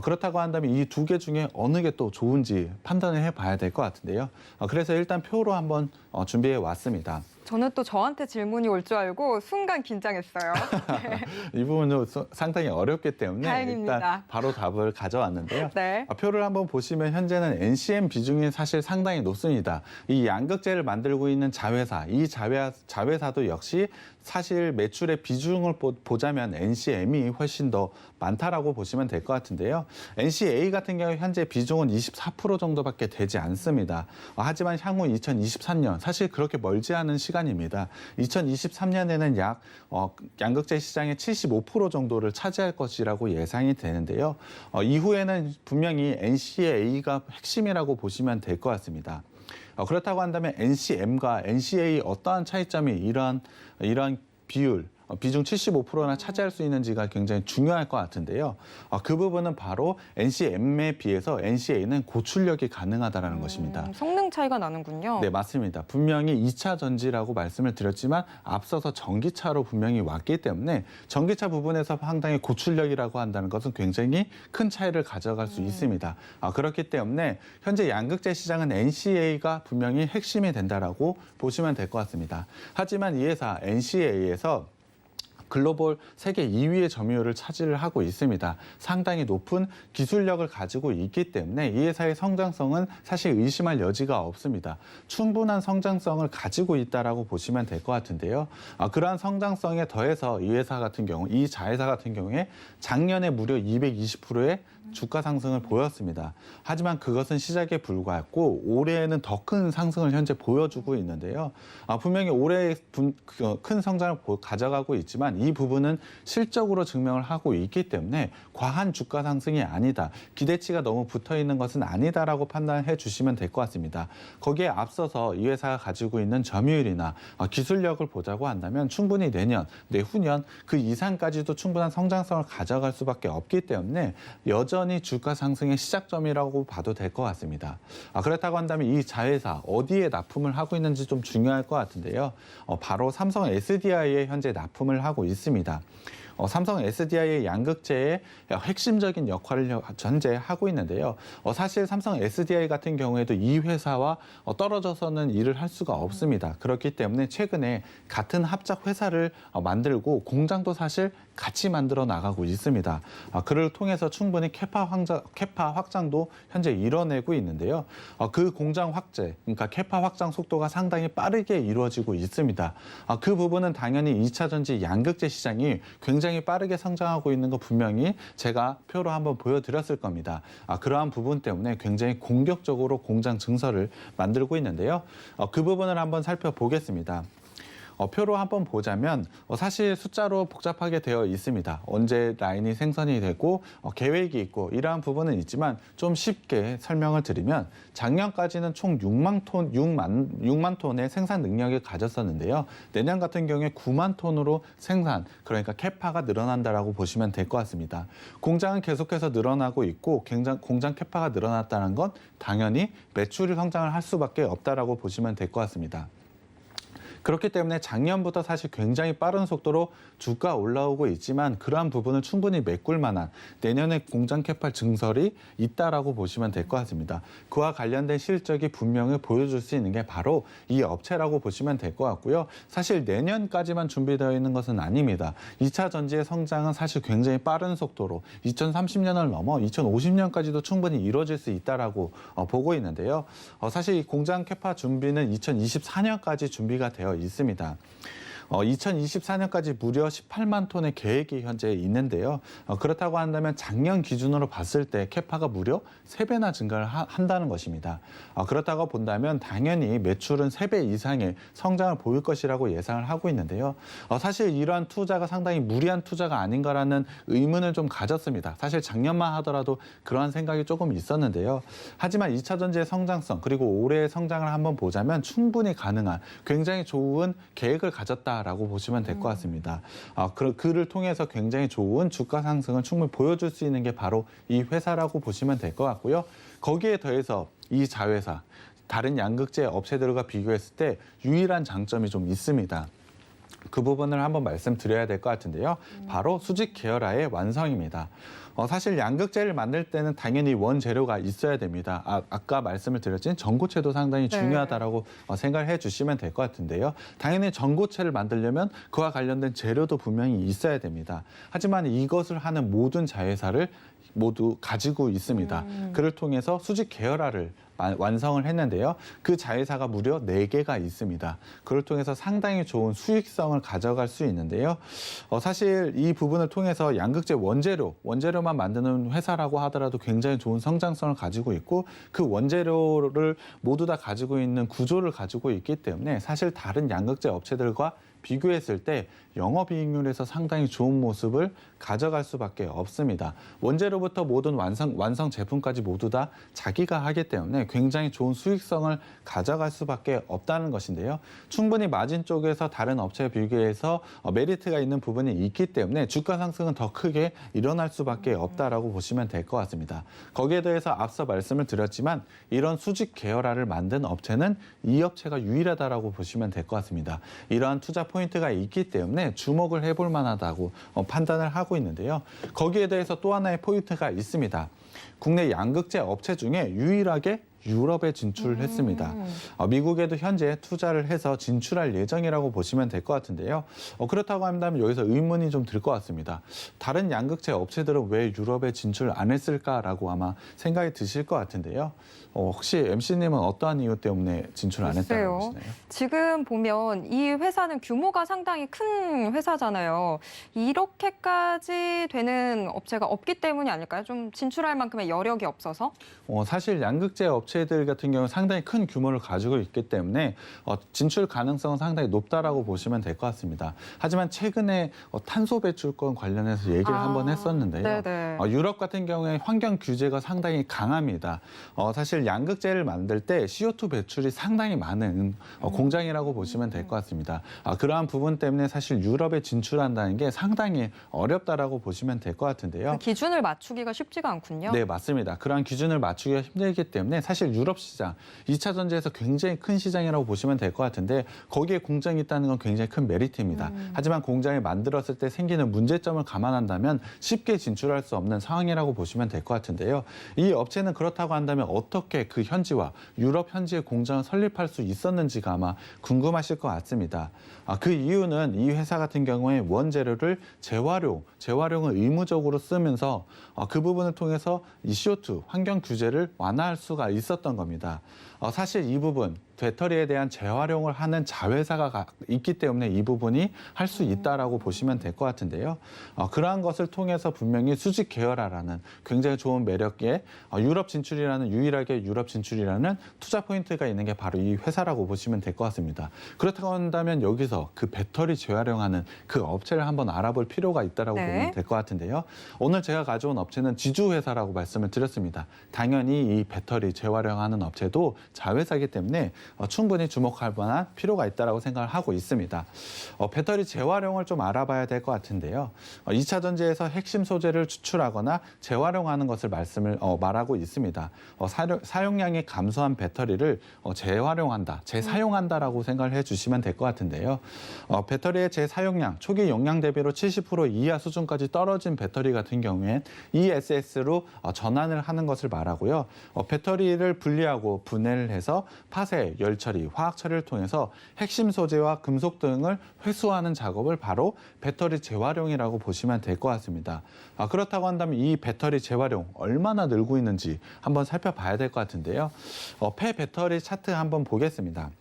그렇다고 한다면 이 두 개 중에 어느 게 또 좋은지 판단을 해봐야 될 것 같은데요. 그래서 일단 표로 한번 준비해 왔습니다. 저는 또 저한테 질문이 올 줄 알고 순간 긴장했어요. 이 부분은 상당히 어렵기 때문에 다행입니다. 일단 바로 답을 가져왔는데요. 네. 표를 한번 보시면 현재는 NCM 비중이 사실 상당히 높습니다. 이 양극재를 만들고 있는 자회사, 이 자회사도 역시 사실 매출의 비중을 보자면 NCM이 훨씬 더 많다라고 보시면 될 것 같은데요. NCA 같은 경우 현재 비중은 24% 정도밖에 되지 않습니다. 하지만 향후 2023년 사실 그렇게 멀지 않은 시간입니다. 2023년에는 약 양극재 시장의 75% 정도를 차지할 것이라고 예상이 되는데요. 이후에는 분명히 NCA가 핵심이라고 보시면 될 것 같습니다. 그렇다고 한다면 NCM과 NCA 어떠한 차이점이 이러한 비율, 비중 75%나 차지할 수 있는지가 굉장히 중요할 것 같은데요. 그 부분은 바로 NCM에 비해서 NCA는 고출력이 가능하다는 것입니다. 성능 차이가 나는군요. 네, 맞습니다. 분명히 2차 전지라고 말씀을 드렸지만 앞서서 전기차로 분명히 왔기 때문에 전기차 부분에서 상당히 고출력이라고 한다는 것은 굉장히 큰 차이를 가져갈 수 있습니다. 그렇기 때문에 현재 양극재 시장은 NCA가 분명히 핵심이 된다라고 보시면 될 것 같습니다. 하지만 이 회사 NCA에서 글로벌 세계 2위의 점유율을 차지를 하고 있습니다. 상당히 높은 기술력을 가지고 있기 때문에 이 회사의 성장성은 사실 의심할 여지가 없습니다. 충분한 성장성을 가지고 있다라고 보시면 될 것 같은데요. 그러한 성장성에 더해서 이 회사 같은 경우, 이 자회사 같은 경우에 작년에 무려 220%의 주가 상승을 보였습니다. 하지만 그것은 시작에 불과했고 올해에는 더 큰 상승을 현재 보여주고 있는데요. 분명히 올해 큰 성장을 가져가고 있지만 이 부분은 실적으로 증명을 하고 있기 때문에 과한 주가 상승이 아니다. 기대치가 너무 붙어 있는 것은 아니다라고 판단해 주시면 될 것 같습니다. 거기에 앞서서 이 회사가 가지고 있는 점유율이나 기술력을 보자고 한다면 충분히 내년, 내후년 그 이상까지도 충분한 성장성을 가져갈 수밖에 없기 때문에 여전히 주가 상승의 시작점이라고 봐도 될 것 같습니다. 그렇다고 한다면 이 자회사 어디에 납품을 하고 있는지 좀 중요할 것 같은데요. 바로 삼성 SDI에 현재 납품을 하고 있습니다. 삼성 SDI의 양극재의 핵심적인 역할을 현재 하고 있는데요. 사실 삼성 SDI 같은 경우에도 이 회사와 떨어져서는 일을 할 수가 없습니다. 그렇기 때문에 최근에 같은 합작 회사를 만들고 공장도 사실 같이 만들어 나가고 있습니다. 그를 통해서 충분히 캐파 확장도 현재 이뤄내고 있는데요. 그 공장 확대, 그러니까 캐파 확장 속도가 상당히 빠르게 이루어지고 있습니다. 그 부분은 당연히 2차 전지 양극재 시장이 굉장히 빠르게 성장하고 있는 거 분명히 제가 표로 한번 보여드렸을 겁니다. 그러한 부분 때문에 굉장히 공격적으로 공장 증설을 만들고 있는데요. 그 부분을 한번 살펴보겠습니다. 표로 한번 보자면 사실 숫자로 복잡하게 되어 있습니다. 언제 라인이 생산이 되고 계획이 있고 이러한 부분은 있지만 좀 쉽게 설명을 드리면 작년까지는 총 6만 톤의 생산 능력을 가졌었는데요. 내년 같은 경우에 9만 톤으로 생산, 그러니까 캐파가 늘어난다라고 보시면 될 것 같습니다. 공장은 계속해서 늘어나고 있고 공장 캐파가 늘어났다는 건 당연히 매출이 성장을 할 수밖에 없다라고 보시면 될 것 같습니다. 그렇기 때문에 작년부터 사실 굉장히 빠른 속도로 주가 올라오고 있지만 그러한 부분을 충분히 메꿀 만한 내년에 공장 캐파 증설이 있다라고 보시면 될 것 같습니다. 그와 관련된 실적이 분명히 보여줄 수 있는 게 바로 이 업체라고 보시면 될 것 같고요. 사실 내년까지만 준비되어 있는 것은 아닙니다. 2차 전지의 성장은 사실 굉장히 빠른 속도로 2030년을 넘어 2050년까지도 충분히 이루어질 수 있다라고 보고 있는데요. 사실 이 공장 캐파 준비는 2024년까지 준비가 되어 있습니다. 2024년까지 무려 18만 톤의 계획이 현재 있는데요. 그렇다고 한다면 작년 기준으로 봤을 때 캐파가 무려 3배나 증가를 한다는 것입니다. 그렇다고 본다면 당연히 매출은 3배 이상의 성장을 보일 것이라고 예상을 하고 있는데요. 사실 이러한 투자가 상당히 무리한 투자가 아닌가라는 의문을 좀 가졌습니다. 사실 작년만 하더라도 그러한 생각이 조금 있었는데요. 하지만 2차 전지의 성장성 그리고 올해의 성장을 한번 보자면 충분히 가능한 굉장히 좋은 계획을 가졌다 유리하다라고 보시면 될 것 같습니다. 그를 통해서 굉장히 좋은 주가 상승을 충분히 보여줄 수 있는 게 바로 이 회사라고 보시면 될 것 같고요. 거기에 더해서 이 자회사, 다른 양극재 업체들과 비교했을 때 유일한 장점이 좀 있습니다. 그 부분을 한번 말씀드려야 될 것 같은데요. 바로 수직 계열화의 완성입니다. 사실 양극재를 만들 때는 당연히 원재료가 있어야 됩니다. 아까 말씀을 드렸진 전고체도 상당히 중요하다라고 생각을 해주시면 될 것 같은데요. 당연히 전고체를 만들려면 그와 관련된 재료도 분명히 있어야 됩니다. 하지만 이것을 하는 모든 자회사를 모두 가지고 있습니다. 그를 통해서 수직 계열화를 완성을 했는데요. 그 자회사가 무려 4개가 있습니다. 그를 통해서 상당히 좋은 수익성을 가져갈 수 있는데요. 사실 이 부분을 통해서 양극재 원재료만 만드는 회사라고 하더라도 굉장히 좋은 성장성을 가지고 있고 그 원재료를 모두 다 가지고 있는 구조를 가지고 있기 때문에 사실 다른 양극재 업체들과 비교했을 때 영업이익률에서 상당히 좋은 모습을 가져갈 수밖에 없습니다. 원재료부터 모든 완성 제품까지 모두 다 자기가 하기 때문에 굉장히 좋은 수익성을 가져갈 수밖에 없다는 것인데요. 충분히 마진 쪽에서 다른 업체에 비교해서 메리트가 있는 부분이 있기 때문에 주가 상승은 더 크게 일어날 수밖에 없다라고 보시면 될 것 같습니다. 거기에 대해서 앞서 말씀을 드렸지만 이런 수직 계열화를 만든 업체는 이 업체가 유일하다라고 보시면 될 것 같습니다. 이러한 투자 포인트가 있기 때문에 주목을 해볼 만하다고 판단을 하고 있는데요. 거기에 대해서 또 하나의 포인트가 있습니다. 국내 양극재 업체 중에 유일하게 유럽에 진출했습니다. 미국에도 현재 투자를 해서 진출할 예정이라고 보시면 될 것 같은데요. 그렇다고 한다면 여기서 의문이 좀 들 것 같습니다. 다른 양극재 업체들은 왜 유럽에 진출 안 했을까라고 아마 생각이 드실 것 같은데요. 혹시 MC님은 어떠한 이유 때문에 진출 안 했다고 보시나요? 지금 보면 이 회사는 규모가 상당히 큰 회사잖아요. 이렇게까지 되는 업체가 없기 때문이 아닐까요? 좀 진출할 만큼의 여력이 없어서? 사실 양극재 업체들 같은 경우는 상당히 큰 규모를 가지고 있기 때문에 진출 가능성은 상당히 높다라고 보시면 될 것 같습니다. 하지만 최근에 탄소 배출권 관련해서 얘기를 한번 했었는데요. 유럽 같은 경우에 환경 규제가 상당히 강합니다. 사실 양극재를 만들 때 CO2 배출이 상당히 많은 공장이라고 보시면 될 것 같습니다. 그러한 부분 때문에 사실 유럽에 진출한다는 게 상당히 어렵다라고 보시면 될 것 같은데요. 그 기준을 맞추기가 쉽지가 않군요. 네, 맞습니다. 그러한 기준을 맞추기가 힘들기 때문에 사실 유럽 시장, 2차 전지에서 굉장히 큰 시장이라고 보시면 될 것 같은데 거기에 공장이 있다는 건 굉장히 큰 메리트입니다. 하지만 공장을 만들었을 때 생기는 문제점을 감안한다면 쉽게 진출할 수 없는 상황이라고 보시면 될 것 같은데요. 이 업체는 그렇다고 한다면 어떻게 그 현지와 유럽 현지의 공장을 설립할 수 있었는지가 아마 궁금하실 것 같습니다. 그 이유는 이 회사 같은 경우에 원재료를 재활용을 의무적으로 쓰면서 그 부분을 통해서 이 CO2 환경 규제를 완화할 수가 있었던 겁니다. 사실 이 부분 배터리에 대한 재활용을 하는 자회사가 있기 때문에 이 부분이 할 수 있다라고 보시면 될 것 같은데요. 그러한 것을 통해서 분명히 수직 계열화라는 굉장히 좋은 매력의 유럽 진출이라는 유일하게 유럽 진출이라는 투자 포인트가 있는 게 바로 이 회사라고 보시면 될 것 같습니다. 그렇다고 한다면 여기서 그 배터리 재활용하는 그 업체를 한번 알아볼 필요가 있다라고 보면 될 것 같은데요. 오늘 제가 가져온 업체는 지주 회사라고 말씀을 드렸습니다. 당연히 이 배터리 재활용하는 업체도 자회사이기 때문에 충분히 주목할 만한 필요가 있다고 생각을 하고 있습니다. 배터리 재활용을 좀 알아봐야 될 것 같은데요. 2차 전지에서 핵심 소재를 추출하거나 재활용하는 것을 말하고 있습니다. 사용량이 감소한 배터리를 재활용한다, 재사용한다라고 생각을 해주시면 될 것 같은데요. 배터리의 재사용량, 초기 용량 대비로 70% 이하 수준까지 떨어진 배터리 같은 경우엔 ESS로 전환을 하는 것을 말하고요. 배터리를 분리하고 분해를 해서 파쇄, 열 처리, 화학 처리를 통해서 핵심 소재와 금속 등을 회수하는 작업을 바로 배터리 재활용이라고 보시면 될 것 같습니다. 그렇다고 한다면 이 배터리 재활용 얼마나 늘고 있는지 한번 살펴봐야 될 것 같은데요. 폐배터리 차트 한번 보겠습니다.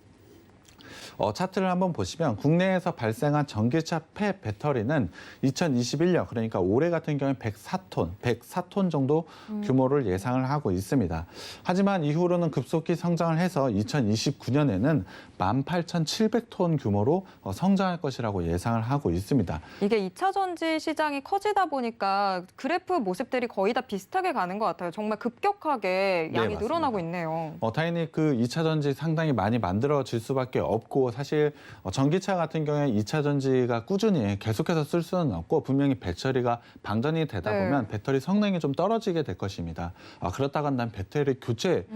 차트를 한번 보시면 국내에서 발생한 전기차 폐 배터리는 2021년 그러니까 올해 같은 경우에 104톤 정도 규모를 예상을 하고 있습니다. 하지만 이후로는 급속히 성장을 해서 2029년에는 18,700톤 규모로 성장할 것이라고 예상을 하고 있습니다. 이게 2차 전지 시장이 커지다 보니까 그래프 모습들이 거의 다 비슷하게 가는 것 같아요. 정말 급격하게 양이 늘어나고 있네요. 당연히 그 2차 전지 상당히 많이 만들어질 수밖에 없고 사실 전기차 같은 경우에 2차 전지가 꾸준히 계속해서 쓸 수는 없고 분명히 배터리가 방전이 되다 네. 보면 배터리 성능이 좀 떨어지게 될 것입니다. 그렇다고 한다면 배터리 교체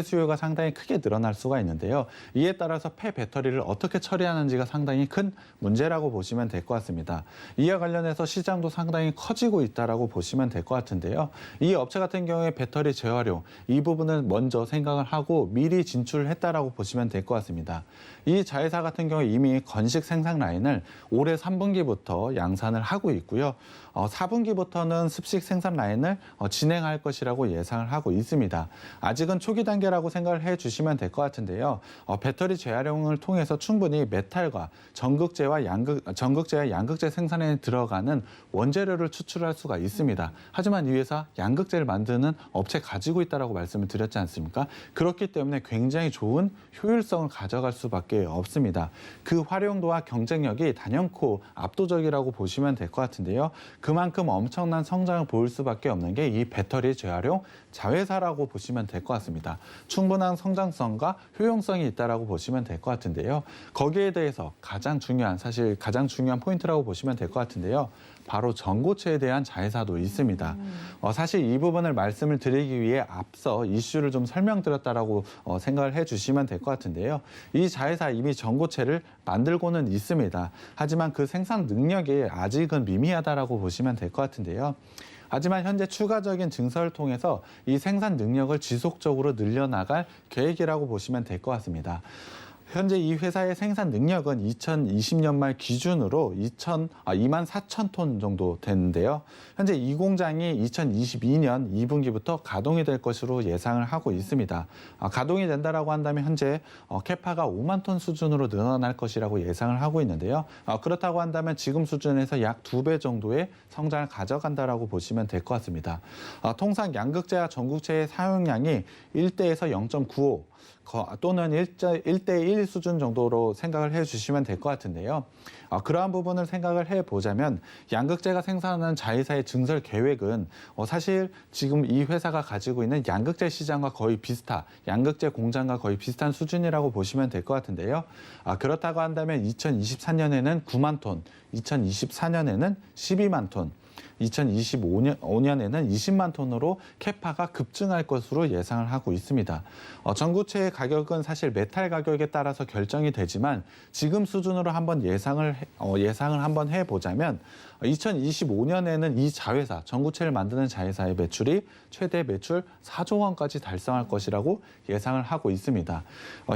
수요가 상당히 크게 늘어날 수가 있는데요. 이에 따라서 폐 배터리를 어떻게 처리하는지가 상당히 큰 문제라고 보시면 될 것 같습니다. 이와 관련해서 시장도 상당히 커지고 있다라고 보시면 될 것 같은데요. 이 업체 같은 경우에 배터리 재활용 이 부분을 먼저 생각을 하고 미리 진출을 했다라고 보시면 될 것 같습니다. 이 자회사 같은 경우에 이미 건식 생산 라인을 올해 3분기부터 양산을 하고 있고요. 4분기부터는 습식 생산 라인을 진행할 것이라고 예상을 하고 있습니다. 아직은 초기 단계라고 생각을 해주시면 될 것 같은데요. 배터리 재활용을 통해서 충분히 메탈과 전극재와 양극재 생산에 들어가는 원재료를 추출할 수가 있습니다. 하지만 이 회사 양극재를 만드는 업체 가지고 있다라고 말씀을 드렸지 않습니까? 그렇기 때문에 굉장히 좋은 효율성을 가져갈 수밖에 없습니다. 그 활용도와 경쟁력이 단연코 압도적이라고 보시면 될 것 같은데요. 그만큼 엄청난 성장을 보일 수밖에 없는 게 이 배터리 재활용 자회사라고 보시면 될 것 같습니다. 충분한 성장성과 효용성이 있다라고 보시면 될 것 같은데요. 거기에 대해서 가장 중요한 포인트라고 보시면 될 것 같은데요. 바로 전고체에 대한 자회사도 있습니다. 사실 이 부분을 말씀을 드리기 위해 앞서 이슈를 좀 설명드렸다라고 생각을 해주시면 될 것 같은데요. 이 자회사 이미 전고체를 만들고는 있습니다. 하지만 그 생산 능력이 아직은 미미하다라고 보시면 될 것 같은데요. 하지만 현재 추가적인 증설을 통해서 이 생산 능력을 지속적으로 늘려나갈 계획이라고 보시면 될 것 같습니다. 현재 이 회사의 생산 능력은 2020년 말 기준으로 2만 4천 톤 정도 되는데요. 현재 이 공장이 2022년 2분기부터 가동이 될 것으로 예상을 하고 있습니다. 가동이 된다라고 한다면 현재 캐파가 5만 톤 수준으로 늘어날 것이라고 예상을 하고 있는데요. 그렇다고 한다면 지금 수준에서 약 2배 정도의 성장을 가져간다라고 보시면 될 것 같습니다. 통상 양극재와 전극재의 사용량이 1대에서 0.95 또는 1대1 수준 정도로 생각을 해주시면 될 것 같은데요. 그러한 부분을 생각을 해보자면 양극재가 생산하는 자회사의 증설 계획은 사실 지금 이 회사가 가지고 있는 양극재 시장과 거의 양극재 공장과 거의 비슷한 수준이라고 보시면 될 것 같은데요. 그렇다고 한다면 2023년에는 9만 톤, 2024년에는 12만 톤, 2025년에는 20만 톤으로 캐파가 급증할 것으로 예상을 하고 있습니다. 전구체의 가격은 사실 메탈 가격에 따라서 결정이 되지만 지금 수준으로 한번 예상을 한번 해보자면 2025년에는 이 자회사, 전구체를 만드는 자회사의 매출이 최대 매출 4조 원까지 달성할 것이라고 예상을 하고 있습니다.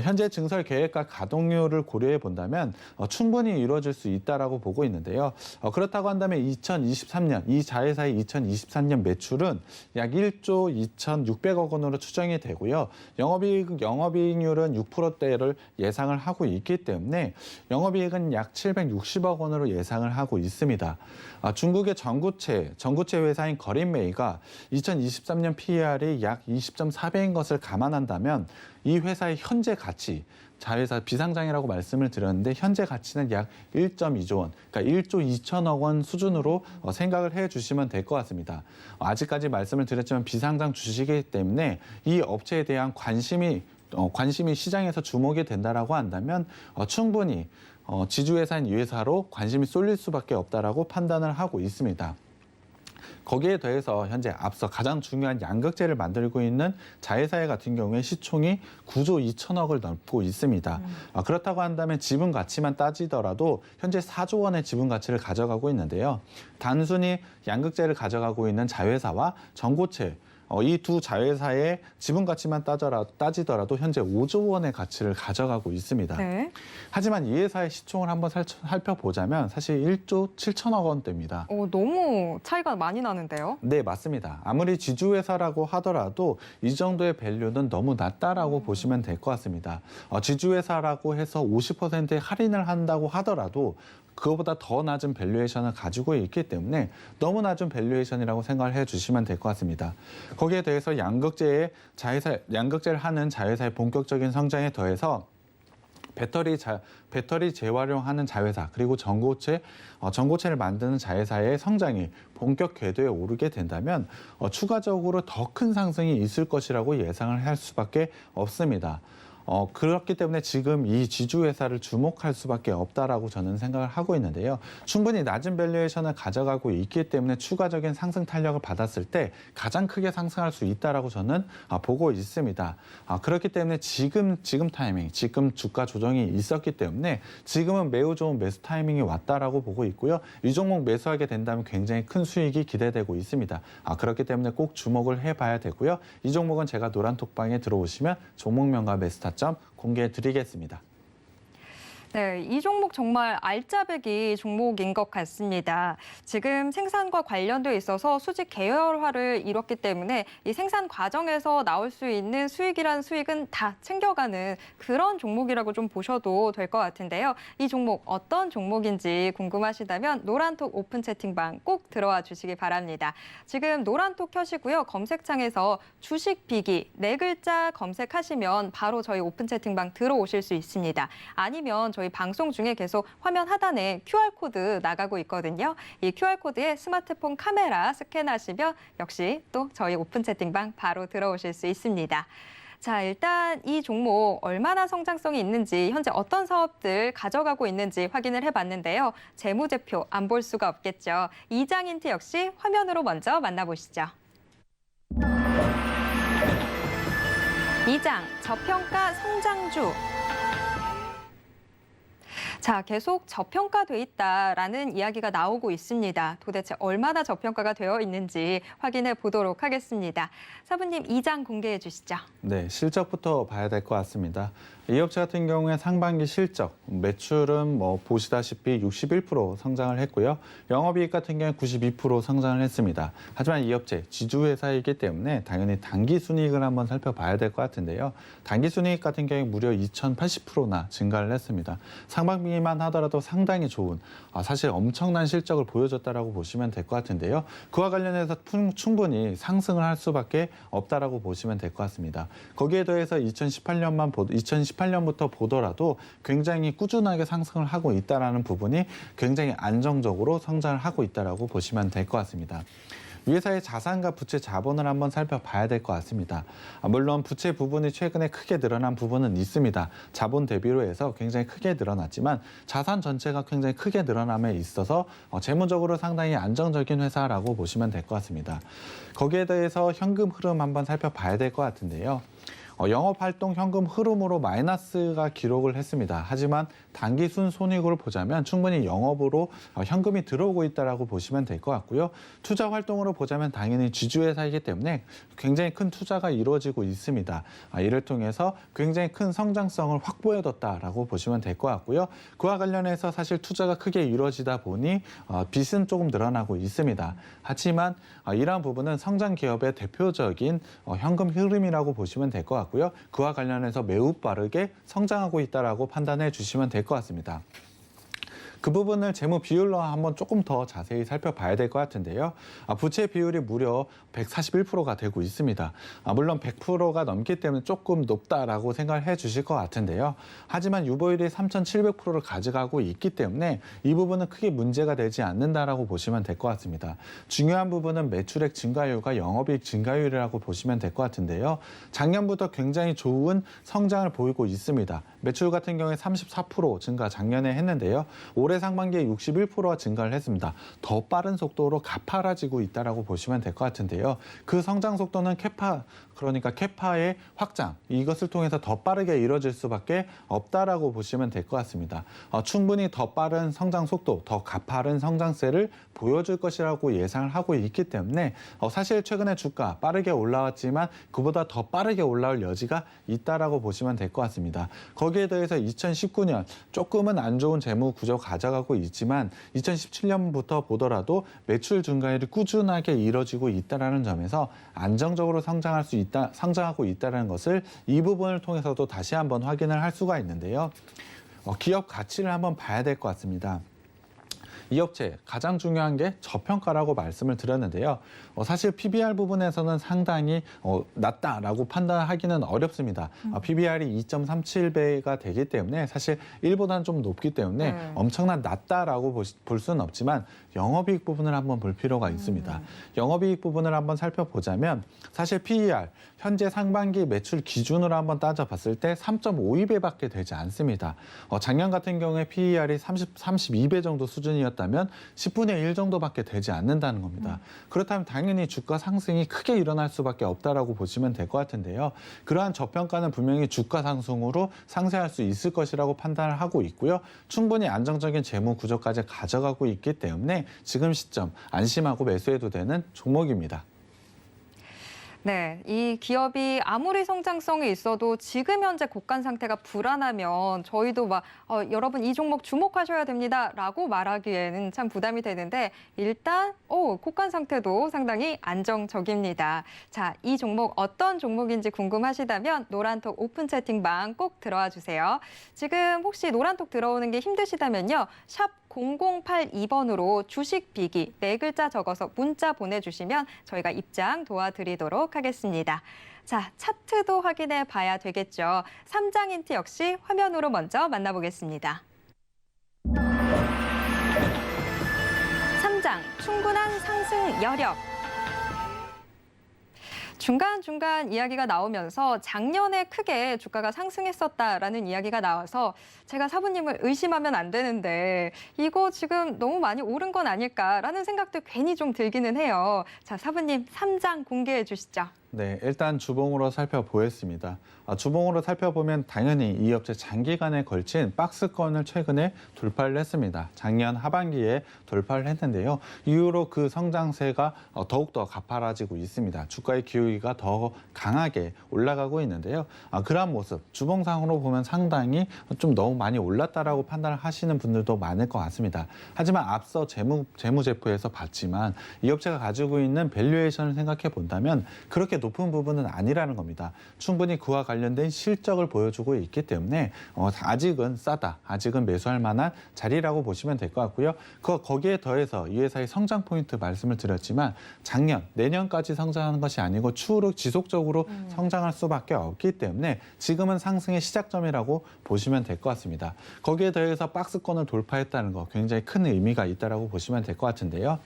현재 증설 계획과 가동률을 고려해 본다면 충분히 이루어질 수 있다라고 보고 있는데요. 그렇다고 한다면 2023년 이 자회사의 2023년 매출은 약 1조 2,600억 원으로 추정이 되고요. 영업이익률은 6%대를 예상을 하고 있기 때문에 영업이익은 약 760억 원으로 예상을 하고 있습니다. 중국의 전구체 회사인 거린메이가 2023년 PER이 약 20.4배인 것을 감안한다면 이 회사의 현재 가치, 자회사 비상장이라고 말씀을 드렸는데 현재 가치는 약 1.2조 원, 그러니까 1조 2천억 원 수준으로 생각을 해주시면 될 것 같습니다. 아직까지 말씀을 드렸지만 비상장 주식이기 때문에 이 업체에 대한 관심이 시장에서 주목이 된다라고 한다면 충분히 지주회사인 이 회사로 관심이 쏠릴 수밖에 없다라고 판단을 하고 있습니다. 거기에 더해서 현재 앞서 가장 중요한 양극재를 만들고 있는 자회사 같은 경우에 시총이 9조 2천억을 넘고 있습니다. 그렇다고 한다면 지분 가치만 따지더라도 현재 4조 원의 지분 가치를 가져가고 있는데요. 단순히 양극재를 가져가고 있는 자회사와 전고체 이 두 자회사의 지분 가치만 따지더라도 현재 5조 원의 가치를 가져가고 있습니다. 네. 하지만 이 회사의 시총을 한번 살펴보자면 사실 1조 7천억 원대입니다. 너무 차이가 많이 나는데요? 네, 맞습니다. 아무리 지주회사라고 하더라도 이 정도의 밸류는 너무 낮다라고 보시면 될 것 같습니다. 지주회사라고 해서 50%의 할인을 한다고 하더라도 그거보다 더 낮은 밸류에이션을 가지고 있기 때문에 너무 낮은 밸류에이션이라고 생각을 해주시면 될 것 같습니다. 거기에 대해서 양극재를 하는 자회사의 본격적인 성장에 더해서 배터리 재활용하는 자회사 그리고 전고체를 만드는 자회사의 성장이 본격 궤도에 오르게 된다면 추가적으로 더 큰 상승이 있을 것이라고 예상을 할 수밖에 없습니다. 그렇기 때문에 지금 이 지주회사를 주목할 수밖에 없다라고 저는 생각을 하고 있는데요. 충분히 낮은 밸류에이션을 가져가고 있기 때문에 추가적인 상승 탄력을 받았을 때 가장 크게 상승할 수 있다라고 저는 보고 있습니다. 그렇기 때문에 지금 타이밍, 지금 주가 조정이 있었기 때문에 지금은 매우 좋은 매수 타이밍이 왔다라고 보고 있고요. 이 종목 매수하게 된다면 굉장히 큰 수익이 기대되고 있습니다. 그렇기 때문에 꼭 주목을 해봐야 되고요. 이 종목은 제가 노란톡방에 들어오시면 종목명과 매수 타점 공개해 드리겠습니다. 네, 이 종목 정말 알짜배기 종목인 것 같습니다. 지금 생산과 관련돼 있어서 수직 계열화를 이뤘기 때문에 이 생산 과정에서 나올 수 있는 수익이란 수익은 다 챙겨가는 그런 종목이라고 좀 보셔도 될 것 같은데요. 이 종목 어떤 종목인지 궁금하시다면 노란톡 오픈 채팅방 꼭 들어와 주시기 바랍니다. 지금 노란톡 켜시고요. 검색창에서 주식 비기 4글자 검색하시면 바로 저희 오픈 채팅방 들어오실 수 있습니다. 아니면 저희 방송 중에 계속 화면 하단에 QR코드 나가고 있거든요. 이 QR코드에 스마트폰 카메라 스캔하시면 역시 또 저희 오픈 채팅방 바로 들어오실 수 있습니다. 자, 일단 이 종목 얼마나 성장성이 있는지, 현재 어떤 사업들 가져가고 있는지 확인을 해봤는데요. 재무제표 안 볼 수가 없겠죠. 이장인트 역시 화면으로 먼저 만나보시죠. 이장, 저평가 성장주. 자, 계속 저평가돼 있다라는 이야기가 나오고 있습니다. 도대체 얼마나 저평가가 되어 있는지 확인해 보도록 하겠습니다. 사부님, 2장 공개해 주시죠. 네, 실적부터 봐야 될 것 같습니다. 이 업체 같은 경우에 상반기 실적, 매출은 보시다시피 61% 성장을 했고요. 영업이익 같은 경우에 92% 성장을 했습니다. 하지만 이 업체 지주회사이기 때문에 당연히 당기순이익을 한번 살펴봐야 될 것 같은데요. 당기순이익 같은 경우에 무려 2080%나 증가를 했습니다. 상반기만 하더라도 상당히 좋은, 사실 엄청난 실적을 보여줬다라고 보시면 될 것 같은데요. 그와 관련해서 충분히 상승을 할 수밖에 없다라고 보시면 될 것 같습니다. 거기에 더해서 2018년부터 보더라도 굉장히 꾸준하게 상승을 하고 있다는 부분이 굉장히 안정적으로 성장을 하고 있다라고 보시면 될 것 같습니다. 이 회사의 자산과 부채 자본을 한번 살펴봐야 될 것 같습니다. 물론 부채 부분이 최근에 크게 늘어난 부분은 있습니다. 자본 대비로 해서 굉장히 크게 늘어났지만 자산 전체가 굉장히 크게 늘어남에 있어서 재무적으로 상당히 안정적인 회사라고 보시면 될 것 같습니다. 거기에 대해서 현금 흐름 한번 살펴봐야 될 것 같은데요. 영업활동 현금 흐름으로 마이너스가 기록을 했습니다. 하지만 단기순 손익으로 보자면 충분히 영업으로 현금이 들어오고 있다고 보시면 될 것 같고요. 투자 활동으로 보자면 당연히 지주회사이기 때문에 굉장히 큰 투자가 이루어지고 있습니다. 이를 통해서 굉장히 큰 성장성을 확보해뒀다라고 보시면 될 것 같고요. 그와 관련해서 사실 투자가 크게 이루어지다 보니 빚은 조금 늘어나고 있습니다. 하지만 이러한 부분은 성장 기업의 대표적인 현금 흐름이라고 보시면 될 것 같고요. 그와 관련해서 매우 빠르게 성장하고 있다라고 판단해 주시면 될 것 같습니다. 그 부분을 재무 비율로 한번 조금 더 자세히 살펴봐야 될 것 같은데요. 부채 비율이 무려 141%가 되고 있습니다. 물론 100%가 넘기 때문에 조금 높다라고 생각을 해 주실 것 같은데요. 하지만 유보율이 3,700%를 가져가고 있기 때문에 이 부분은 크게 문제가 되지 않는다라고 보시면 될 것 같습니다. 중요한 부분은 매출액 증가율과 영업이익 증가율이라고 보시면 될 것 같은데요. 작년부터 굉장히 좋은 성장을 보이고 있습니다. 매출 같은 경우에 34% 증가 작년에 했는데요. 올해 상반기에 61%가 증가를 했습니다. 더 빠른 속도로 가파라지고 있다라고 보시면 될 것 같은데요. 그 성장 속도는 그러니까 캐파의 확장, 이것을 통해서 더 빠르게 이루어질 수밖에 없다라고 보시면 될 것 같습니다. 충분히 더 빠른 성장 속도, 더 가파른 성장세를 보여줄 것이라고 예상을 하고 있기 때문에 사실 최근에 주가 빠르게 올라왔지만 그보다 더 빠르게 올라올 여지가 있다라고 보시면 될 것 같습니다. 거기에 더해서 2019년 조금은 안 좋은 재무 구조 가져가고 있지만 2017년부터 보더라도 매출 증가율이 꾸준하게 이뤄지고 있다는 점에서 안정적으로 성장하고 있다는 것을 이 부분을 통해서도 다시 한번 확인을 할 수가 있는데요. 기업 가치를 한번 봐야 될 것 같습니다. 이 업체 가장 중요한 게 저평가라고 말씀을 드렸는데요. 사실 PBR 부분에서는 상당히 낮다라고 판단하기는 어렵습니다. PBR이 2.37배가 되기 때문에 사실 1보다는 좀 높기 때문에 엄청난 낮다라고 볼 수는 없지만 영업이익 부분을 한번 볼 필요가 있습니다. 영업이익 부분을 한번 살펴보자면 사실 PER, 현재 상반기 매출 기준으로 한번 따져봤을 때 3.52배밖에 되지 않습니다. 작년 같은 경우에 PER이 32배 정도 수준이었다면 10분의 1 정도밖에 되지 않는다는 겁니다. 그렇다면 당연히 주가 상승이 크게 일어날 수밖에 없다라고 보시면 될 것 같은데요. 그러한 저평가는 분명히 주가 상승으로 상쇄할 수 있을 것이라고 판단을 하고 있고요. 충분히 안정적인 재무 구조까지 가져가고 있기 때문에 지금 시점 안심하고 매수해도 되는 종목입니다. 네, 이 기업이 아무리 성장성이 있어도 지금 현재 곡간 상태가 불안하면 저희도 여러분 이 종목 주목하셔야 됩니다라고 말하기에는 참 부담이 되는데 일단 곡간 상태도 상당히 안정적입니다. 자, 이 종목 어떤 종목인지 궁금하시다면 노란톡 오픈 채팅방 꼭 들어와 주세요. 지금 혹시 노란톡 들어오는 게 힘드시다면요. 샵 0082번으로 주식 비기 4글자 적어서 문자 보내주시면 저희가 입장 도와드리도록 하겠습니다. 자, 차트도 확인해 봐야 되겠죠. 삼장 힌트 역시 화면으로 먼저 만나보겠습니다. 3장, 충분한 상승 여력. 중간중간 이야기가 나오면서 작년에 크게 주가가 상승했었다라는 이야기가 나와서 제가 사부님을 의심하면 안 되는데 이거 지금 너무 많이 오른 건 아닐까라는 생각도 괜히 좀 들기는 해요. 자, 사부님 3장 공개해 주시죠. 네, 일단 주봉으로 살펴보겠습니다. 주봉으로 살펴보면 당연히 이 업체 장기간에 걸친 박스권을 최근에 돌파를 했습니다. 작년 하반기에 돌파를 했는데요. 이후로 그 성장세가 더욱더 가파라지고 있습니다. 주가의 기울기가 더 강하게 올라가고 있는데요. 그러한 모습, 주봉상으로 보면 상당히 좀 너무 많이 올랐다라고 판단을 하시는 분들도 많을 것 같습니다. 하지만 앞서 재무제표에서 봤지만 이 업체가 가지고 있는 밸류에이션을 생각해 본다면 그렇게 높은 부분은 아니라는 겁니다. 충분히 그와 관련된 실적을 보여주고 있기 때문에 아직은 싸다, 아직은 매수할 만한 자리라고 보시면 될 것 같고요. 거기에 더해서 이 회사의 성장 포인트 말씀을 드렸지만 작년, 내년까지 성장하는 것이 아니고 추후로 지속적으로 성장할 수밖에 없기 때문에 지금은 상승의 시작점이라고 보시면 될 것 같습니다. 거기에 더해서 박스권을 돌파했다는 거 굉장히 큰 의미가 있다고 보시면 될 것 같은데요.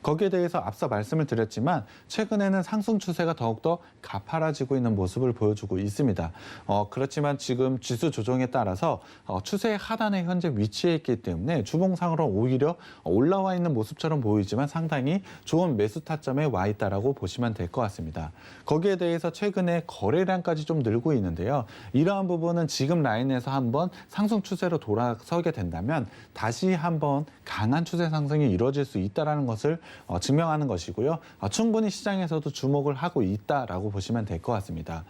거기에 대해서 앞서 말씀을 드렸지만 최근에는 상승 추세가 더욱더 가파라지고 있는 모습을 보여주고 있습니다. 그렇지만 지금 지수 조정에 따라서 추세의 하단에 현재 위치해 있기 때문에 주봉상으로 오히려 올라와 있는 모습처럼 보이지만 상당히 좋은 매수 타점에 와 있다라고 보시면 될 것 같습니다. 거기에 대해서 최근에 거래량까지 좀 늘고 있는데요. 이러한 부분은 지금 라인에서 한번 상승 추세로 돌아서게 된다면 다시 한번 강한 추세 상승이 이루어질 수 있다는 것을 증명하는 것이고요. 충분히 시장에서도 주목을 하고 있다라고 보시면 될 것 같습니다.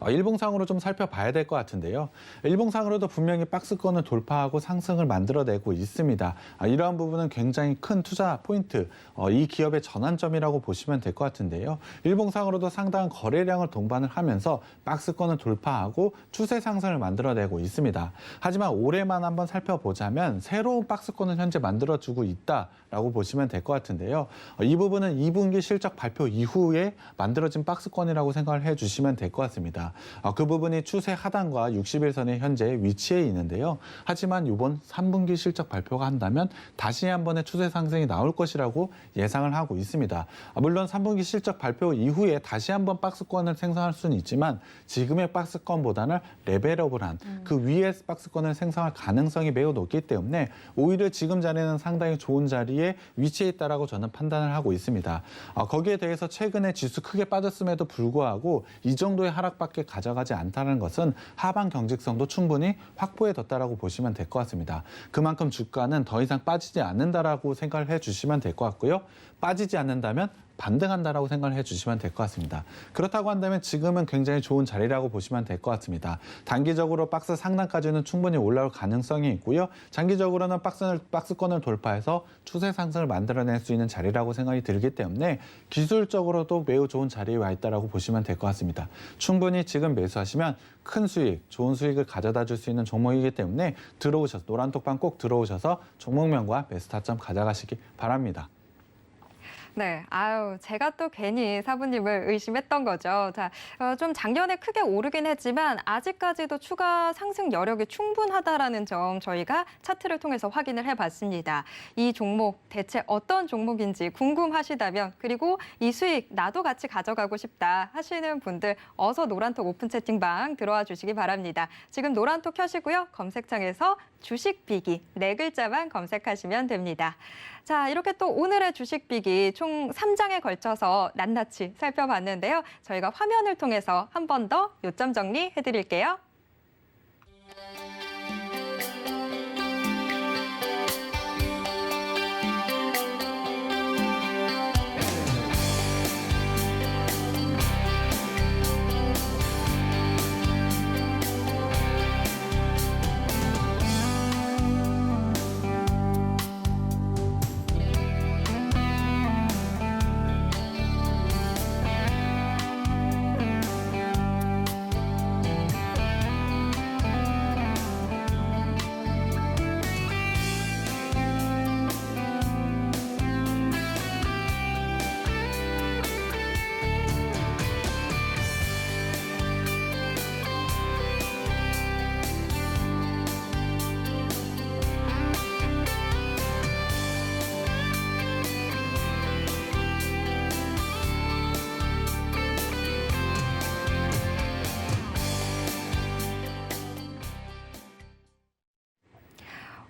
일봉상으로 좀 살펴봐야 될 것 같은데요. 일봉상으로도 분명히 박스권을 돌파하고 상승을 만들어내고 있습니다. 이러한 부분은 굉장히 큰 투자 포인트, 이 기업의 전환점이라고 보시면 될 것 같은데요. 일봉상으로도 상당한 거래량을 동반을 하면서 박스권을 돌파하고 추세 상승을 만들어내고 있습니다. 하지만 올해만 한번 살펴보자면 새로운 박스권을 현재 만들어주고 있다라고 보시면 될 것 같은데요. 이 부분은 2분기 실적 발표 이후에 만들어진 박스권이라고 생각을 해주시면 될 것 같습니다. 그 부분이 추세 하단과 60일선에 현재 위치해 있는데요. 하지만 이번 3분기 실적 발표가 한다면 다시 한 번의 추세 상승이 나올 것이라고 예상을 하고 있습니다. 물론 3분기 실적 발표 이후에 다시 한 번 박스권을 생성할 수는 있지만 지금의 박스권보다는 레벨업을 한 그 위에 박스권을 생성할 가능성이 매우 높기 때문에 오히려 지금 자리는 상당히 좋은 자리에 위치해 있다라고 저는 판단을 하고 있습니다. 거기에 대해서 최근에 지수 크게 빠졌음에도 불구하고 이 정도의 하락밖에 가져가지 않다는 것은 하방 경직성도 충분히 확보해뒀다라고 보시면 될 것 같습니다. 그만큼 주가는 더 이상 빠지지 않는다라고 생각을 해주시면 될 것 같고요. 빠지지 않는다면 반등한다라고 생각을 해주시면 될 것 같습니다. 그렇다고 한다면 지금은 굉장히 좋은 자리라고 보시면 될 것 같습니다. 단기적으로 박스 상단까지는 충분히 올라올 가능성이 있고요. 장기적으로는 박스권을 돌파해서 추세 상승을 만들어낼 수 있는 자리라고 생각이 들기 때문에 기술적으로도 매우 좋은 자리에 와 있다라고 보시면 될 것 같습니다. 충분히 지금 매수하시면 큰 수익, 좋은 수익을 가져다 줄 수 있는 종목이기 때문에 노란톡방 꼭 들어오셔서 종목명과 매수 타점 가져가시기 바랍니다. 네, 제가 또 괜히 사부님을 의심했던 거죠. 자, 좀 작년에 크게 오르긴 했지만 아직까지도 추가 상승 여력이 충분하다라는 점 저희가 차트를 통해서 확인을 해봤습니다. 이 종목 대체 어떤 종목인지 궁금하시다면 그리고 이 수익 나도 같이 가져가고 싶다 하시는 분들 어서 노란톡 오픈 채팅방 들어와 주시기 바랍니다. 지금 노란톡 켜시고요. 검색창에서 주식 비기 4글자만 검색하시면 됩니다. 자, 이렇게 또 오늘의 주식 비기 총 3장에 걸쳐서 낱낱이 살펴봤는데요. 저희가 화면을 통해서 한 번 더 요점 정리해 드릴게요.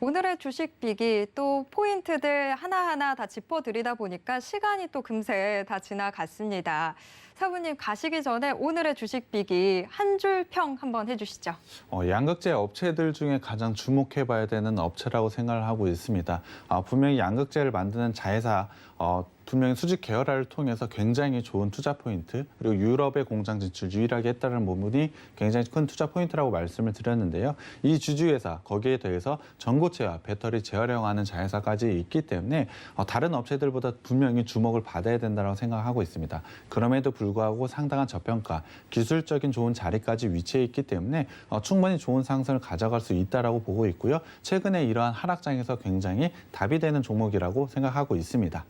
오늘의 주식 비기 또 포인트들 하나하나 다 짚어드리다 보니까 시간이 또 금세 다 지나갔습니다. 사부님 가시기 전에 오늘의 주식 비기 한 줄 평 한번 해주시죠. 양극재 업체들 중에 가장 주목해봐야 되는 업체라고 생각을 하고 있습니다. 분명히 양극재를 만드는 자회사 분명히 수직 계열화를 통해서 굉장히 좋은 투자 포인트, 그리고 유럽의 공장 진출 유일하게 했다는 부분이 굉장히 큰 투자 포인트라고 말씀을 드렸는데요. 이 주주회사, 거기에 더해서 전고체와 배터리 재활용하는 자회사까지 있기 때문에 다른 업체들보다 분명히 주목을 받아야 된다고 생각하고 있습니다. 그럼에도 불구하고 상당한 저평가, 기술적인 좋은 자리까지 위치해 있기 때문에 충분히 좋은 상승을 가져갈 수 있다고 보고 있고요. 최근에 이러한 하락장에서 굉장히 답이 되는 종목이라고 생각하고 있습니다.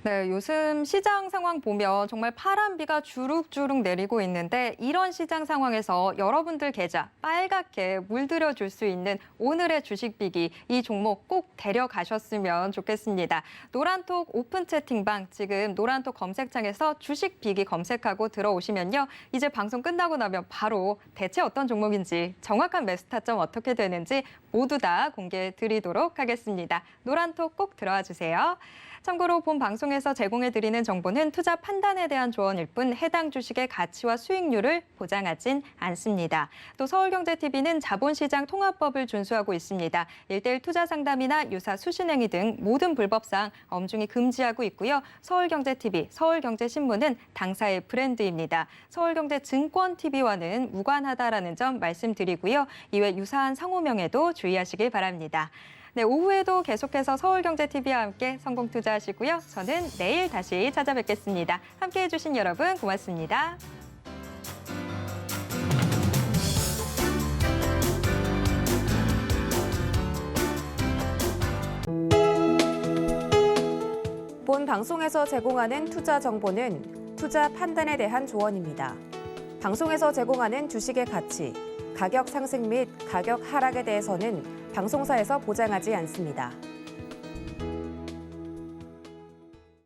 네, 요즘 시장 상황 보면 정말 파란비가 주룩주룩 내리고 있는데 이런 시장 상황에서 여러분들 계좌 빨갛게 물들여 줄 수 있는 오늘의 주식 비기 이 종목 꼭 데려가셨으면 좋겠습니다. 노란톡 오픈 채팅방 지금 노란톡 검색창에서 주식 비기 검색하고 들어오시면요. 이제 방송 끝나고 나면 바로 대체 어떤 종목인지 정확한 매수 타점 어떻게 되는지 모두 다 공개해 드리도록 하겠습니다. 노란톡 꼭 들어와 주세요. 참고로 본 방송에서 제공해드리는 정보는 투자 판단에 대한 조언일 뿐 해당 주식의 가치와 수익률을 보장하진 않습니다. 또 서울경제TV는 자본시장 통합법을 준수하고 있습니다. 1:1 투자 상담이나 유사 수신행위 등 모든 불법상 엄중히 금지하고 있고요. 서울경제TV, 서울경제신문은 당사의 브랜드입니다. 서울경제증권TV와는 무관하다라는 점 말씀드리고요. 이외 유사한 상호명에도 주의하시길 바랍니다. 네, 오후에도 계속해서 서울경제TV와 함께 성공 투자하시고요. 저는 내일 다시 찾아뵙겠습니다. 함께해 주신 여러분 고맙습니다. 본 방송에서 제공하는 투자 정보는 투자 판단에 대한 조언입니다. 방송에서 제공하는 주식의 가치, 가격 상승 및 가격 하락에 대해서는 방송사에서 보장하지 않습니다.